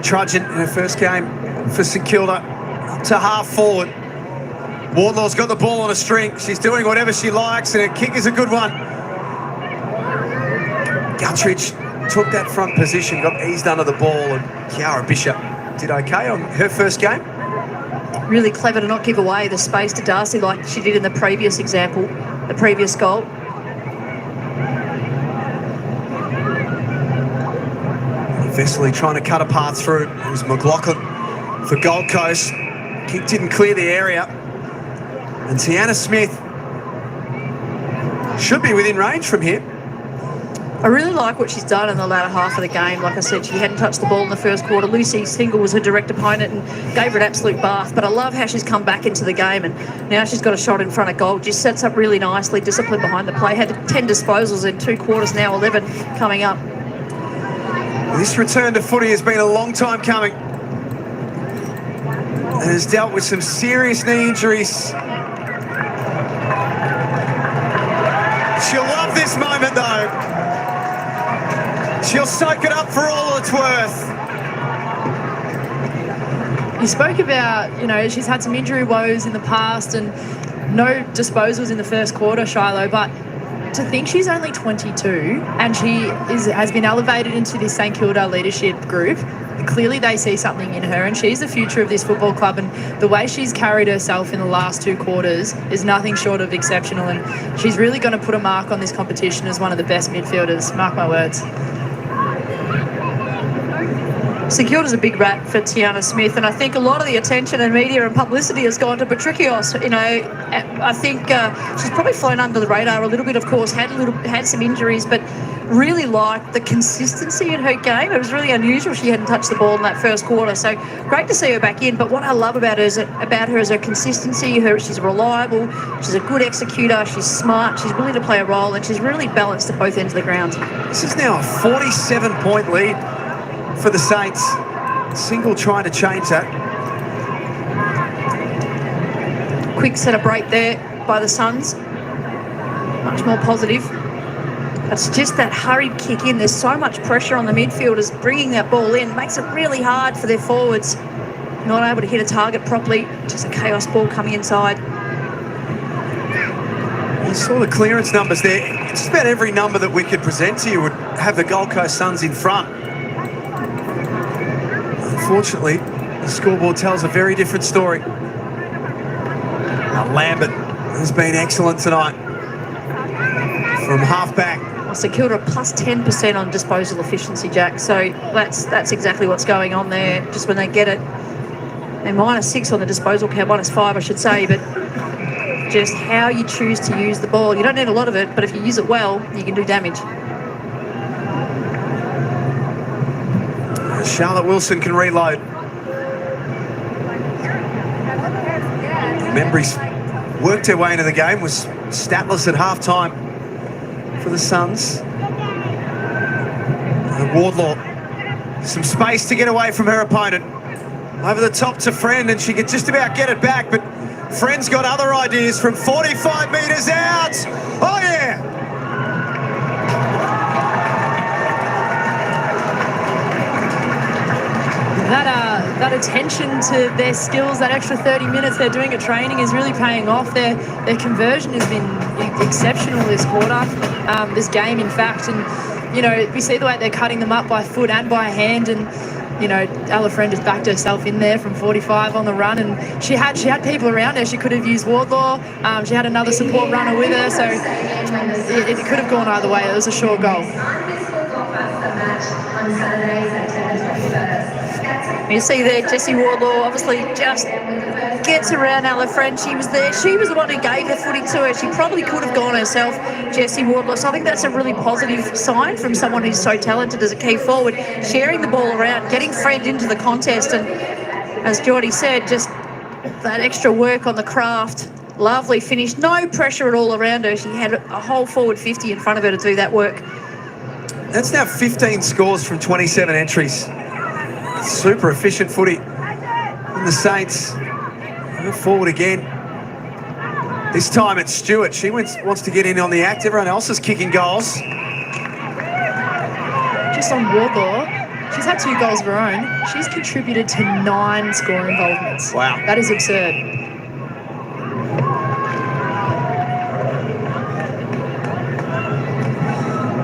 Trudging in her first game for St Kilda up to half forward. Wardlaw's got the ball on a string. She's doing whatever she likes, and her kick is a good one. Guttridge took that front position, got eased under the ball, and Kiara Bishop did okay on her first game. Really clever to not give away the space to Darcy like she did in the previous example, the previous goal. Vesely trying to cut a path through. It was McLaughlin for Gold Coast. Kick didn't clear the area. And Tiana Smith should be within range from here. I really like what she's done in the latter half of the game. Like I said, she hadn't touched the ball in the first quarter. Lucy Single was her direct opponent and gave her an absolute bath. But I love how she's come back into the game, and now she's got a shot in front of goal. Just sets up really nicely, discipline behind the play. Had 10 disposals in 2 quarters, now 11 coming up. This return to footy has been a long time coming and has dealt with some serious knee injuries. She'll love this moment though. She'll soak it up for all it's worth. You spoke about, you know, she's had some injury woes in the past and no disposals in the first quarter, Shiloh, but to think she's only 22 and she has been elevated into this St Kilda leadership group, clearly they see something in her, and she's the future of this football club, and the way she's carried herself in the last 2 quarters is nothing short of exceptional, and she's really going to put a mark on this competition as one of the best midfielders, mark my words. St Kilda's a big rat for Tiana Smith, and I think a lot of the attention and media and publicity has gone to Patricios. You know, I think she's probably flown under the radar a little bit, of course, had some injuries, but really liked the consistency in her game. It was really unusual she hadn't touched the ball in that first quarter, so great to see her back in. But what I love about her is her consistency. She's reliable, she's a good executor, she's smart, she's willing to play a role, and she's really balanced at both ends of the ground. This is now a 47-point lead for the Saints. Single trying to change that. Quick set of break there by the Suns. Much more positive. It's just that hurried kick in. There's so much pressure on the midfielders bringing that ball in. Makes it really hard for their forwards. Not able to hit a target properly. Just a chaos ball coming inside. You saw the clearance numbers there. Just about every number that we could present to you would have the Gold Coast Suns in front. Unfortunately, the scoreboard tells a very different story. Now, Lambert has been excellent tonight from half-back. St Kilda plus 10% on disposal efficiency, Jack. So that's exactly what's going on there. Just when they get it, they're -6 on the disposal count, -5, I should say. But just how you choose to use the ball. You don't need a lot of it, but if you use it well, you can do damage. Charlotte Wilson can reload. Membry's worked her way into the game, was statless at half-time for the Suns. And Wardlaw, some space to get away from her opponent. Over the top to Friend, and she could just about get it back, but Friend's got other ideas from 45 metres out. Oh, yeah! That attention to their skills, that extra 30 minutes they're doing at training is really paying off. Their conversion has been exceptional this quarter, this game, in fact. And, you know, we see the way they're cutting them up by foot and by hand. And, you know, Ella Friend just backed herself in there from 45 on the run. And she had people around her. She could have used Wardlaw. She had another support runner with her. So it could have gone either way. It was a sure goal. You see there, Jessie Wardlaw obviously just gets around Ella Friend. She was there. She was the one who gave the footy to her. She probably could have gone herself, Jessie Wardlaw. So I think that's a really positive sign from someone who's so talented as a key forward, sharing the ball around, getting Friend into the contest. And as Geordie said, just that extra work on the craft. Lovely finish. No pressure at all around her. She had a whole forward 50 in front of her to do that work. That's now 15 scores from 27 entries. Super efficient footy. And the Saints move forward again. This time it's Stewart. She wants to get in on the act. Everyone else is kicking goals. Just on Wardlaw, she's had 2 goals of her own. She's contributed to 9 score involvements. Wow. That is absurd.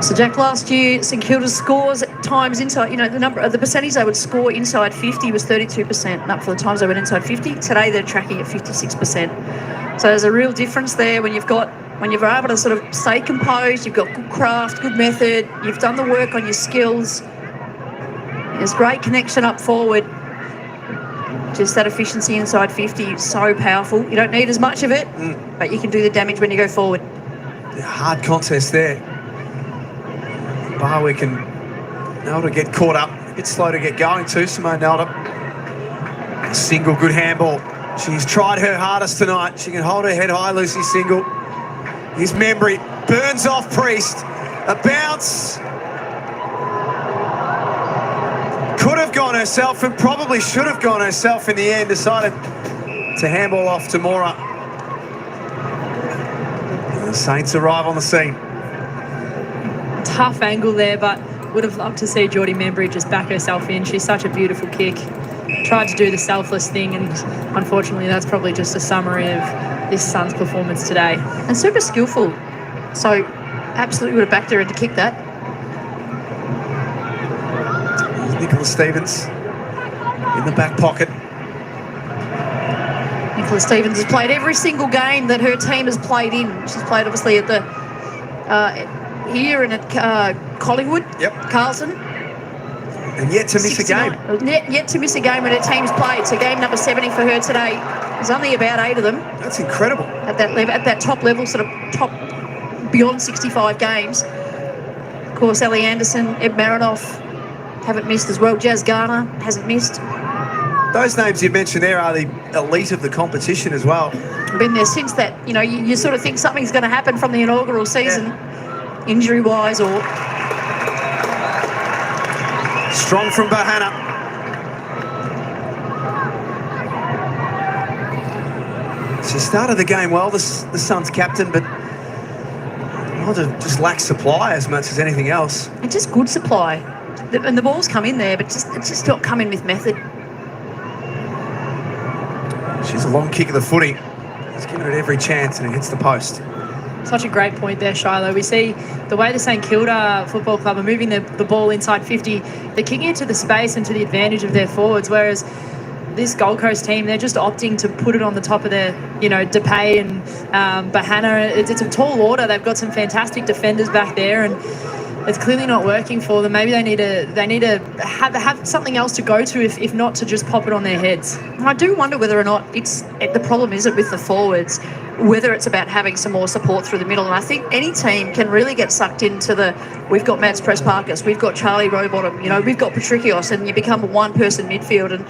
So, Jack, last year, St Kilda's scores at times inside, the percentage they would score inside 50 was 32%, and up for the times they went inside 50. Today, they're tracking at 56%. So there's a real difference there when you're able to sort of stay composed, you've got good craft, good method, you've done the work on your skills. There's great connection up forward. Just that efficiency inside 50 is so powerful. You don't need as much of it, but you can do the damage when you go forward. Hard contest there. Barwick and Nelda get caught up. A bit slow to get going too, Simone Nelda. A single good handball. She's tried her hardest tonight. She can hold her head high, Lucy Single. Here's Membry. Burns off Priest. A bounce. Could have gone herself and probably should have gone herself in the end. Decided to handball off to Mora. The Saints arrive on the scene. Tough angle there, but would have loved to see Geordie Membry just back herself in. She's such a beautiful kick. Tried to do the selfless thing, and unfortunately that's probably just a summary of this Suns performance today. And super skillful. So absolutely would have backed her in to kick that. Nicola Stevens in the back pocket. Nicola Stevens has played every single game that her team has played in. She's played obviously at the here and at Collingwood, Carlton. And yet to miss a game. Yet to miss a game when her team's played. So game number 70 for her today. There's only about 8 of them. That's incredible. At that level, at that top level, sort of top beyond 65 games. Of course, Ellie Anderson, Ed Marinoff haven't missed as well. Jazz Garner hasn't missed. Those names you mentioned there are the elite of the competition as well. Been there since that. You sort of think something's going to happen from the inaugural season, injury-wise or... Strong from Bahana. She started the game well, the Suns captain, but just lacks supply as much as anything else. And just good supply. And the ball's come in there, but it's just not come in with method. She's a long kick of the footy. She's given it every chance and it hits the post. Such a great point there, Shiloh. We see the way the St Kilda Football Club are moving the ball inside 50, they're kicking it to the space and to the advantage of their forwards, whereas this Gold Coast team, they're just opting to put it on the top of their, Depay and Bahana. It's a tall order. They've got some fantastic defenders back there, and it's clearly not working for them. Maybe they need to have something else to go to, if not to just pop it on their heads. And I do wonder whether or not the problem isn't with the forwards, whether it's about having some more support through the middle. And I think any team can really get sucked into we've got Mads Press-Parkas, we've got Charlie Rowbottom, we've got Patricios, and you become a one-person midfield. And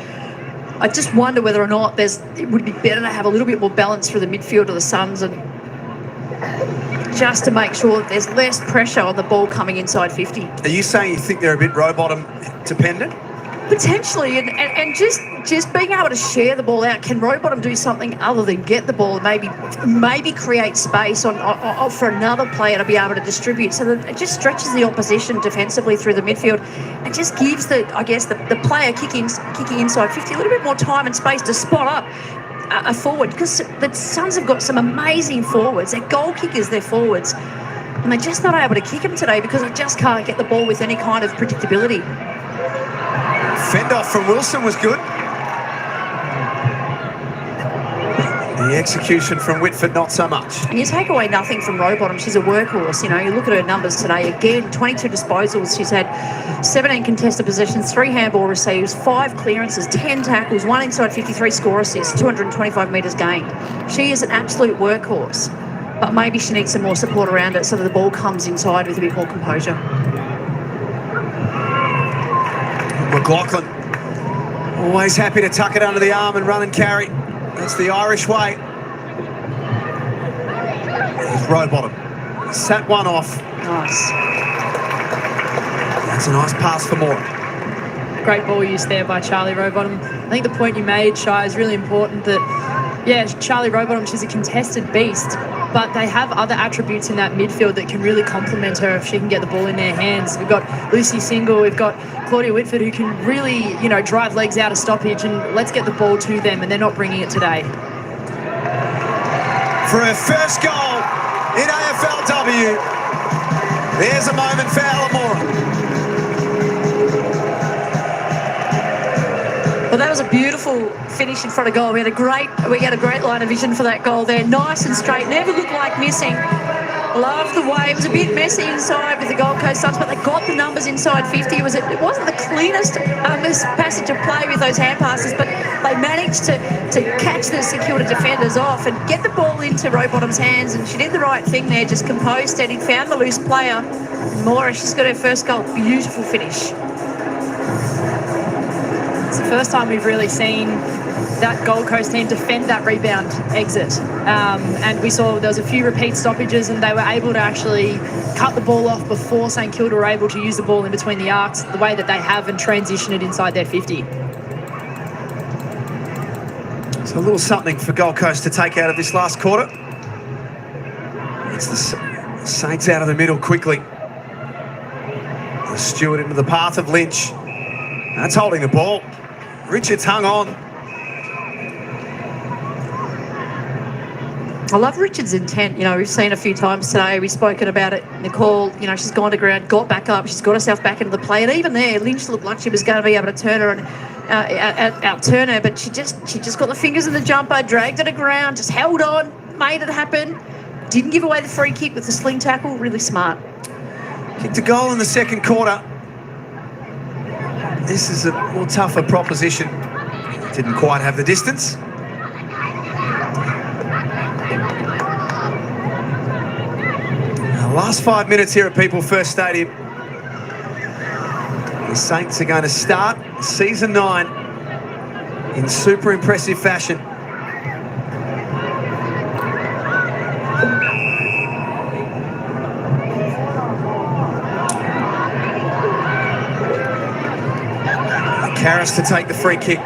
I just wonder whether or not it would be better to have a little bit more balance for the midfield of the Suns, and just to make sure that there's less pressure on the ball coming inside 50. Are you saying you think they're a bit Rowbottom dependent? Potentially, and just being able to share the ball out. Can Rowbottom do something other than get the ball, maybe create space on for another player to be able to distribute, so that it just stretches the opposition defensively through the midfield, and just gives the player kicking inside 50 a little bit more time and space to spot up a forward, because the Suns have got some amazing forwards. They're goal kickers, they're forwards, and they're just not able to kick them today because they just can't get the ball with any kind of predictability. Fend off from Wilson was good. The execution from Whitford, not so much. And you take away nothing from Rowbottom. She's a workhorse. You look at her numbers today. Again, 22 disposals. She's had 17 contested possessions, 3 handball receives, 5 clearances, 10 tackles, 1 inside 53 score assists, 225 metres gained. She is an absolute workhorse. But maybe she needs some more support around it so that the ball comes inside with a bit more composure. McLaughlin, always happy to tuck it under the arm and run and carry. That's the Irish way. There's Rowbottom. Sat one off. Nice. That's a nice pass for Moore. Great ball use there by Charlie Rowbottom. I think the point you made, Shai, is really important that, yeah, Charlie Rowbottom, she's a contested beast, but they have other attributes in that midfield that can really complement her if she can get the ball in their hands. We've got Lucy Single, we've got Claudia Whitford, who can really, you know, drive legs out of stoppage, and let's get the ball to them, and they're not bringing it today. For her first goal in AFLW, there's a moment for Alamora. Well, that was a beautiful finish in front of goal. We had a great line of vision for that goal there. Nice and straight, never looked like missing. Love the way it was a bit messy inside with the Gold Coast Suns, but they got the numbers inside 50. It wasn't the cleanest passage of play with those hand passes, but they managed to catch the St Kilda defenders off and get the ball into Rowbottom's hands, and she did the right thing there, just composed, steady, found the loose player. Mora, she's got her first goal. Beautiful finish. It's the first time we've really seen that Gold Coast team defend that rebound exit. And we saw there was a few repeat stoppages, and they were able to actually cut the ball off before St Kilda were able to use the ball in between the arcs the way that they have and transition it inside their 50. So a little something for Gold Coast to take out of this last quarter. It's the Saints out of the middle quickly. Stewart into the path of Lynch. That's holding the ball. Richards hung on. I love Richards' intent. You know, we've seen a few times today. We've spoken about it. Nicole, you know, she's gone to ground, got back up. She's got herself back into the play. And even there, Lynch looked like she was going to be able to turn her and out-turn her. But she just got the fingers in the jumper, dragged it to ground, just held on, made it happen. Didn't give away the free kick with the sling tackle. Really smart. Kicked a goal in the second quarter. This is a more tougher proposition. Didn't quite have the distance. Now, last 5 minutes here at People First Stadium. The Saints are going to start season 9 in super impressive fashion. Harris to take the free kick.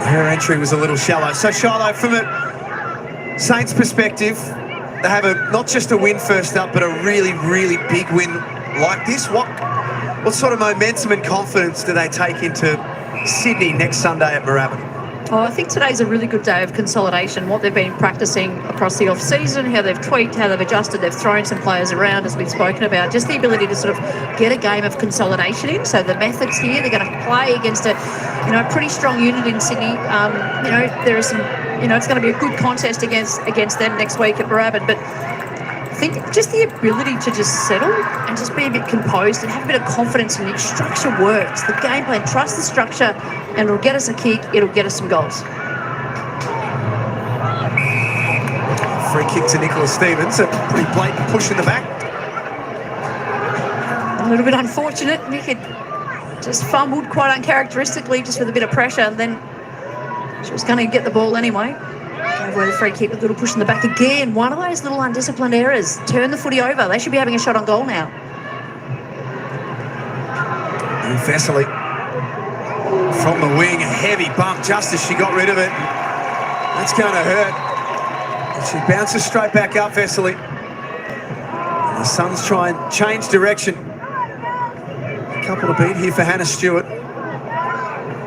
Her entry was a little shallow. So Shiloh, from a Saints perspective, they have not just a win first up, but a really, really big win like this. What sort of momentum and confidence do they take into Sydney next Sunday at Moorabbin? Oh, I think today's a really good day of consolidation, what they've been practicing across the off-season, how they've tweaked, how they've adjusted, they've thrown some players around, as we've spoken about, just the ability to sort of get a game of consolidation in. So the methods here, they're going to play against a, you know, pretty strong unit in Sydney. You know, there are some, you know, it's going to be a good contest against them next week at Moorabbin, but I think just the ability to just settle and just be a bit composed and have a bit of confidence in the structure works. The game plan, trust the structure, and it'll get us a kick, it'll get us some goals. Free kick to Nicola Stevens, a pretty blatant push in the back. A little bit unfortunate. Nick had just fumbled quite uncharacteristically, just with a bit of pressure, and then she was going to get the ball anyway. Gave away the free kick with a little push in the back again. One of those little undisciplined errors. Turn the footy over. They should be having a shot on goal now. And Vesely from the wing, a heavy bump just as she got rid of it. That's going to hurt. And she bounces straight back up, Vesely. And the Suns try and change direction. A couple to beat here for Hannah Stewart.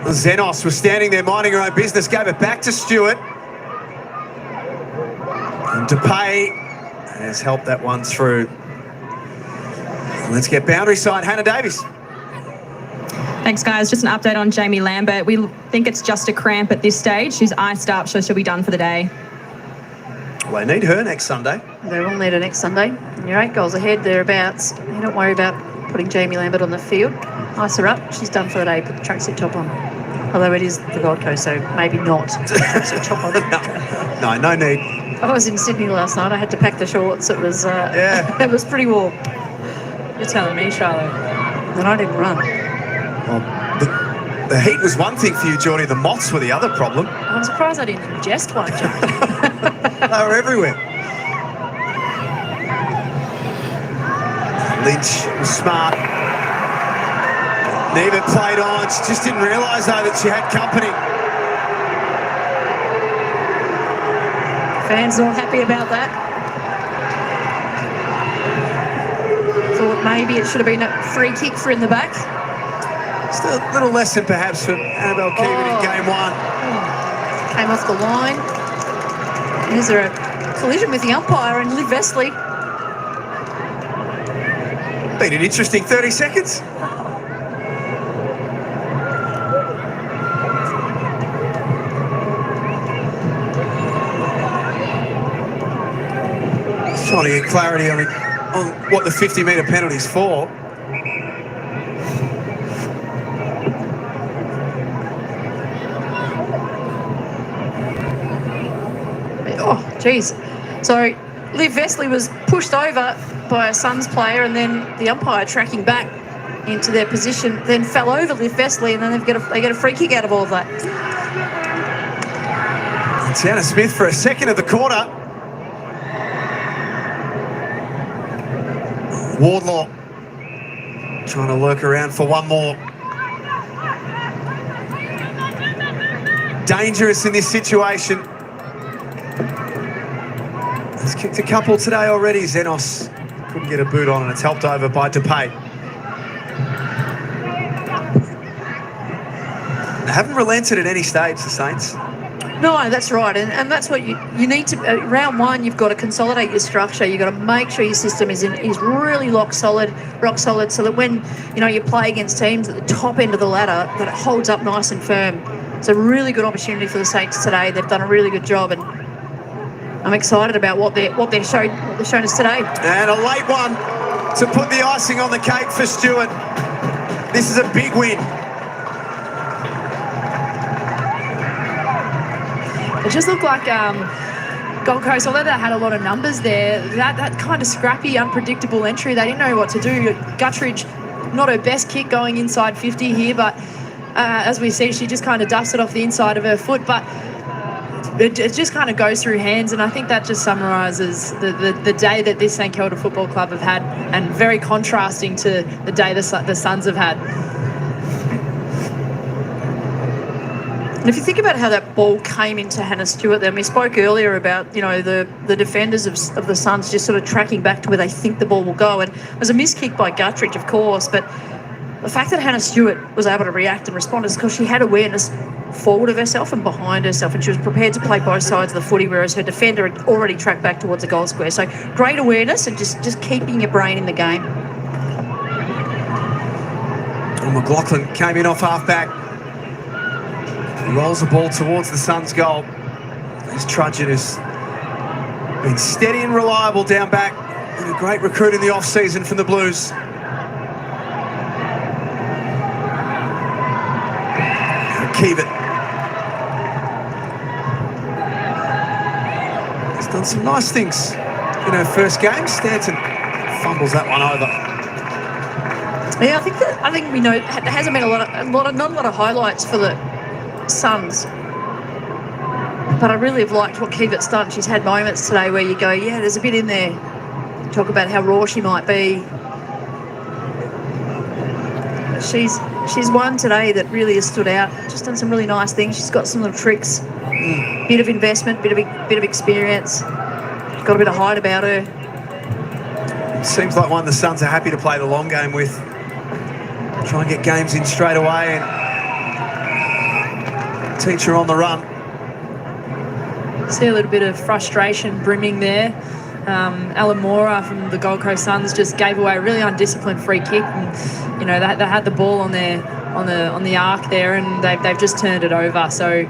Zenos was standing there minding her own business, gave it back to Stewart. And Depay has helped that one through. Let's get boundary side, Hannah Davies. Thanks, guys. Just an update on Jamie Lambert. We think it's just a cramp at this stage. She's iced up, so she'll be done for the day. Well, they need her next Sunday. They will need her next Sunday. And you're 8 goals ahead, thereabouts. You don't worry about putting Jamie Lambert on the field. Ice her up. She's done for the day. Put the tracksuit top on. Although it is the Gold Coast, so maybe not. Put the tracksuit top on. No need. I was in Sydney last night. I had to pack the shorts. It was it was pretty warm. You're telling me, Charlotte. And I didn't run. Well, the heat was one thing for you, Geordie. The moths were the other problem. I'm surprised I didn't ingest one, Jack. They were everywhere. Lynch was smart. Neva played on. She just didn't realise, though, that she had company. Fans not happy about that. Thought maybe it should have been a free kick for in the back. Just a little lesson, perhaps, for Annabelle Keevan in game one. Came off the line. Is there a collision with the umpire and Liv Vesely? Been an interesting 30 seconds. Trying to get clarity on what the 50-metre penalty's for. Oh, geez. So Liv Vesely was pushed over by a Suns player, and then the umpire tracking back into their position, then fell over Liv Vesely, and then they get a free kick out of all of that. It's Anna Smith for a second of the quarter. Wardlaw trying to lurk around for one more. Dangerous in this situation. He's kicked a couple today already. Xenos couldn't get a boot on, and it's helped over by DePay. They haven't relented at any stage, the Saints. No, that's right, and that's what you need to. Round one, you've got to consolidate your structure. You've got to make sure your system is really rock solid, so that when you play against teams at the top end of the ladder, that it holds up nice and firm. It's a really good opportunity for the Saints today. They've done a really good job, and I'm excited about what they've shown us today. And a late one to put the icing on the cake for Stewart. This is a big win. It just looked like Gold Coast, although they had a lot of numbers there, that kind of scrappy, unpredictable entry, they didn't know what to do. Guttridge, not her best kick going inside 50 here, but as we see, she just kind of dusted off the inside of her foot, but it just kind of goes through hands, and I think that just summarises the day that this St Kilda Football Club have had, and very contrasting to the day the Suns have had. And if you think about how that ball came into Hannah Stewart, then we spoke earlier about the defenders of the Suns just sort of tracking back to where they think the ball will go, and it was a missed kick by Guttridge, of course, but the fact that Hannah Stewart was able to react and respond is because she had awareness forward of herself and behind herself, and she was prepared to play both sides of the footy, whereas her defender had already tracked back towards the goal square. So great awareness and just keeping your brain in the game. Well, McLaughlin came in off half-back. He rolls the ball towards the Suns' goal. This Trudgeon has been steady and reliable down back, and a great recruit in the off-season from the Blues. Keevan. He's done some nice things in her first game. Stanton fumbles that one over. Yeah, I think we know there hasn't been not a lot of highlights for the Suns, but I really have liked what Keevan's done. She's had moments today where you go, yeah, there's a bit in there. Talk about how raw she might be. She's one today that really has stood out. Just done some really nice things. She's got some little tricks, bit of investment, bit of experience. Got a bit of height about her. Seems like one the Suns are happy to play the long game with. Try and get games in straight away and teach her on the run. See a little bit of frustration brimming there. Alan Mora from the Gold Coast Suns just gave away a really undisciplined free kick, and they had the ball on the arc there, and they've just turned it over. So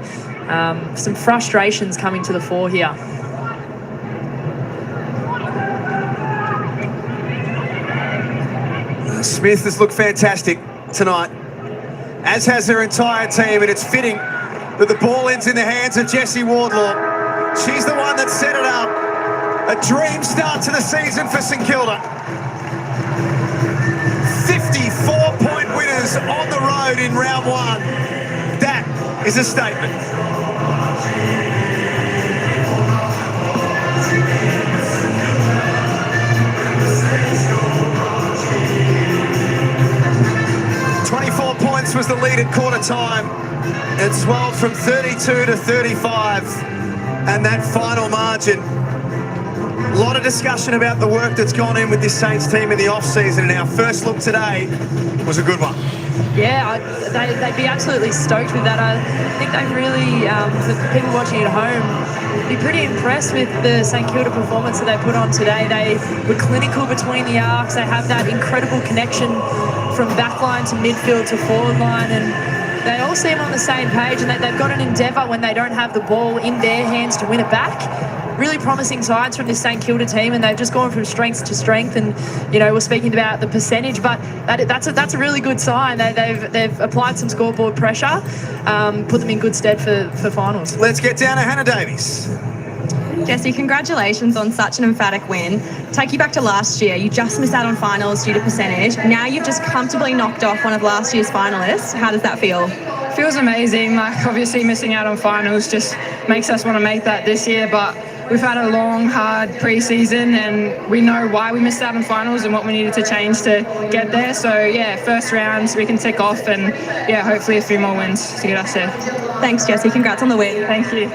some frustrations coming to the fore here. Smith has looked fantastic tonight, as has her entire team, and it's fitting that the ball ends in the hands of Jessie Wardlaw. She's the one that set it up. A dream start to the season for St Kilda. 54-point winners on the road in round one. That is a statement. This was the lead at quarter time. It swelled from 32 to 35, and that final margin. A lot of discussion about the work that's gone in with this Saints team in the off-season, and our first look today was a good one. Yeah, they'd be absolutely stoked with that. I think they really, for people watching at home, be pretty impressed with the St Kilda performance that they put on today. They were clinical between the arcs. They have that incredible connection from backline to midfield to forward line, and they all seem on the same page, and they've got an endeavour when they don't have the ball in their hands to win it back. Really promising signs from this St Kilda team, and they've just gone from strength to strength. And we're speaking about the percentage, but that's a really good sign. They've applied some scoreboard pressure, put them in good stead for finals. Let's get down to Hannah Davies. Jesse, congratulations on such an emphatic win. Take you back to last year. You just missed out on finals due to percentage. Now you've just comfortably knocked off one of last year's finalists. How does that feel? Feels amazing. Like, obviously missing out on finals just makes us want to make that this year, but we've had a long, hard pre-season, and we know why we missed out on finals and what we needed to change to get there. So, yeah, first rounds we can tick off, and, yeah, hopefully a few more wins to get us there. Thanks, Jesse. Congrats on the win. Thank you.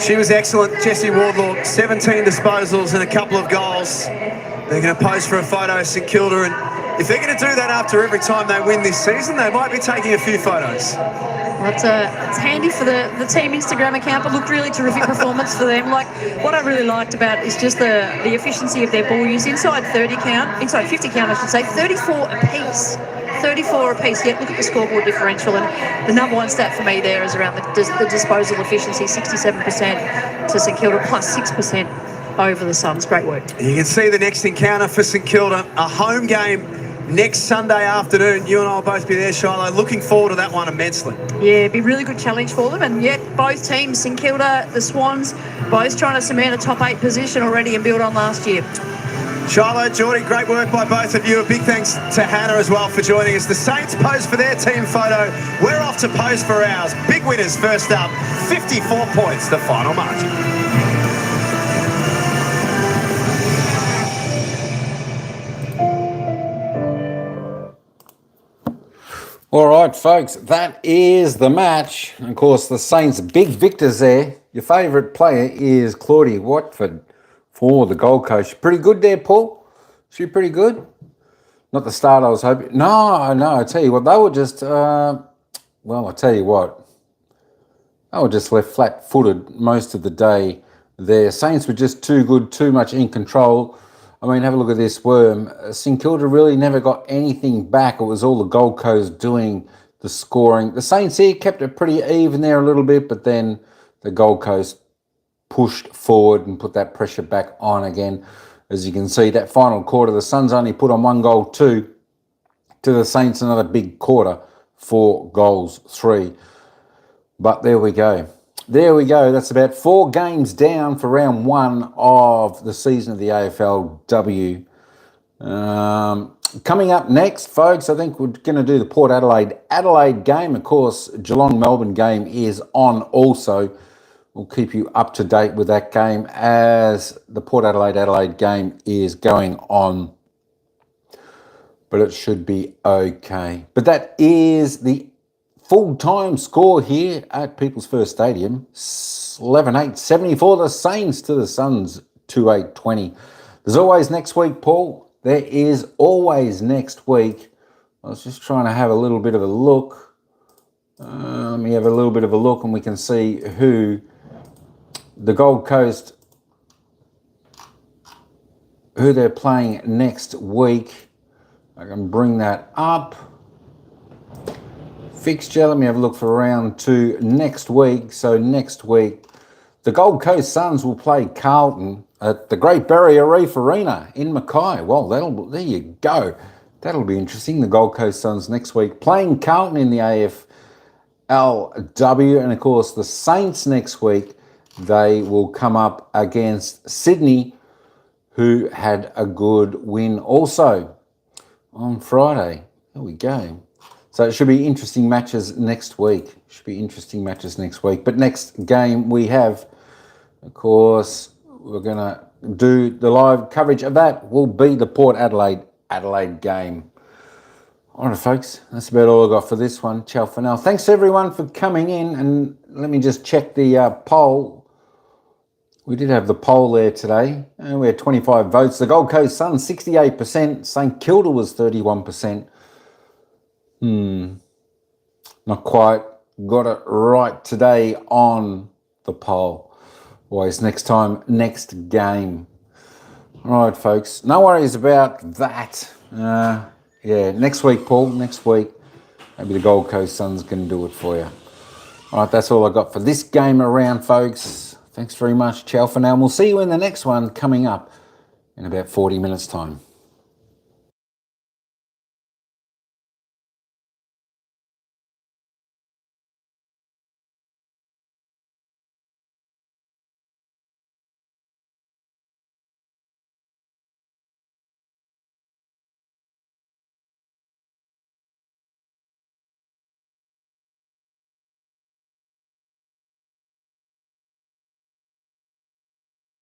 She was excellent, Jessie Wardlaw. 17 disposals and a couple of goals. They're going to pose for a photo, St Kilda, and if they're going to do that after every time they win this season, they might be taking a few photos. Well, it's handy for the team Instagram account, but looked really terrific performance for them. Like, what I really liked about it is just the efficiency of their ball use inside 50 count, I should say, 34 apiece. 34 apiece. Yet look at the scoreboard differential, and the number one stat for me there is around the disposal efficiency, 67% to St Kilda, plus 6% over the Suns. Great work. You can see the next encounter for St Kilda, a home game next Sunday afternoon. You and I will both be there, Shiloh. Looking forward to that one immensely. Yeah, it'd be a really good challenge for them. And yet both teams, St Kilda, the Swans, both trying to cement a top 8 position already and build on last year. Shiloh, Geordie, great work by both of you. A big thanks to Hannah as well for joining us. The Saints pose for their team photo. We're off to pose for ours. Big winners first up, 54 points, the final margin. All right, folks, that is the match. Of course, the Saints' big victors there. Your favourite player is Claudia Watford for the Gold Coast. Pretty good there, Paul. She pretty good. Not the start I was hoping. No, I tell you what, they were just, well, I tell you what, they were just left flat-footed most of the day there. Saints were just too good, too much in control. I mean, have a look at this worm. St Kilda really never got anything back. It was all the Gold Coast doing the scoring. The Saints here kept it pretty even there a little bit, but then the Gold Coast pushed forward and put that pressure back on again. As you can see, that final quarter, the Suns only put on 1 goal, 2 to the Saints, another big quarter, 4 goals, 3. But there we go. There we go. That's about 4 games down for round 1 of the season of the AFLW. Coming up next, folks, I think we're going to do the Port Adelaide game. Of course, Geelong-Melbourne game is on also. We'll keep you up to date with that game as the Port Adelaide game is going on. But it should be okay. But that is the full-time score here at People's First Stadium. 11-8, 74 the Saints to the Suns, 2-8-20. There's always next week, Paul. There is always next week. I was just trying to have a little bit of a look. Let me have a little bit of a look and we can see who the Gold Coast, who they're playing next week. I can bring that up. Fixture, let me have a look for round 2 next week. So next week, the Gold Coast Suns will play Carlton at the Great Barrier Reef Arena in Mackay. Well, there you go. That'll be interesting. The Gold Coast Suns next week playing Carlton in the AFLW. And of course, the Saints next week, they will come up against Sydney, who had a good win also on Friday. There we go. So it should be interesting matches next week. But next game we have, of course, we're going to do the live coverage of that will be the Port Adelaide game All right, folks, that's about all I got for this one. Ciao for now. Thanks, everyone, for coming in. And let me just check the poll. We did have the poll there today. We had 25 votes. The Gold Coast Suns, 68%. St Kilda was 31%. Not quite got it right today on the poll. Always next time, next game. All right, folks. No worries about that. Yeah, next week, Paul. Next week. Maybe the Gold Coast Suns can do it for you. All right, that's all I got for this game around, folks. Thanks very much. Ciao for now. And we'll see you in the next one coming up in about 40 minutes' time.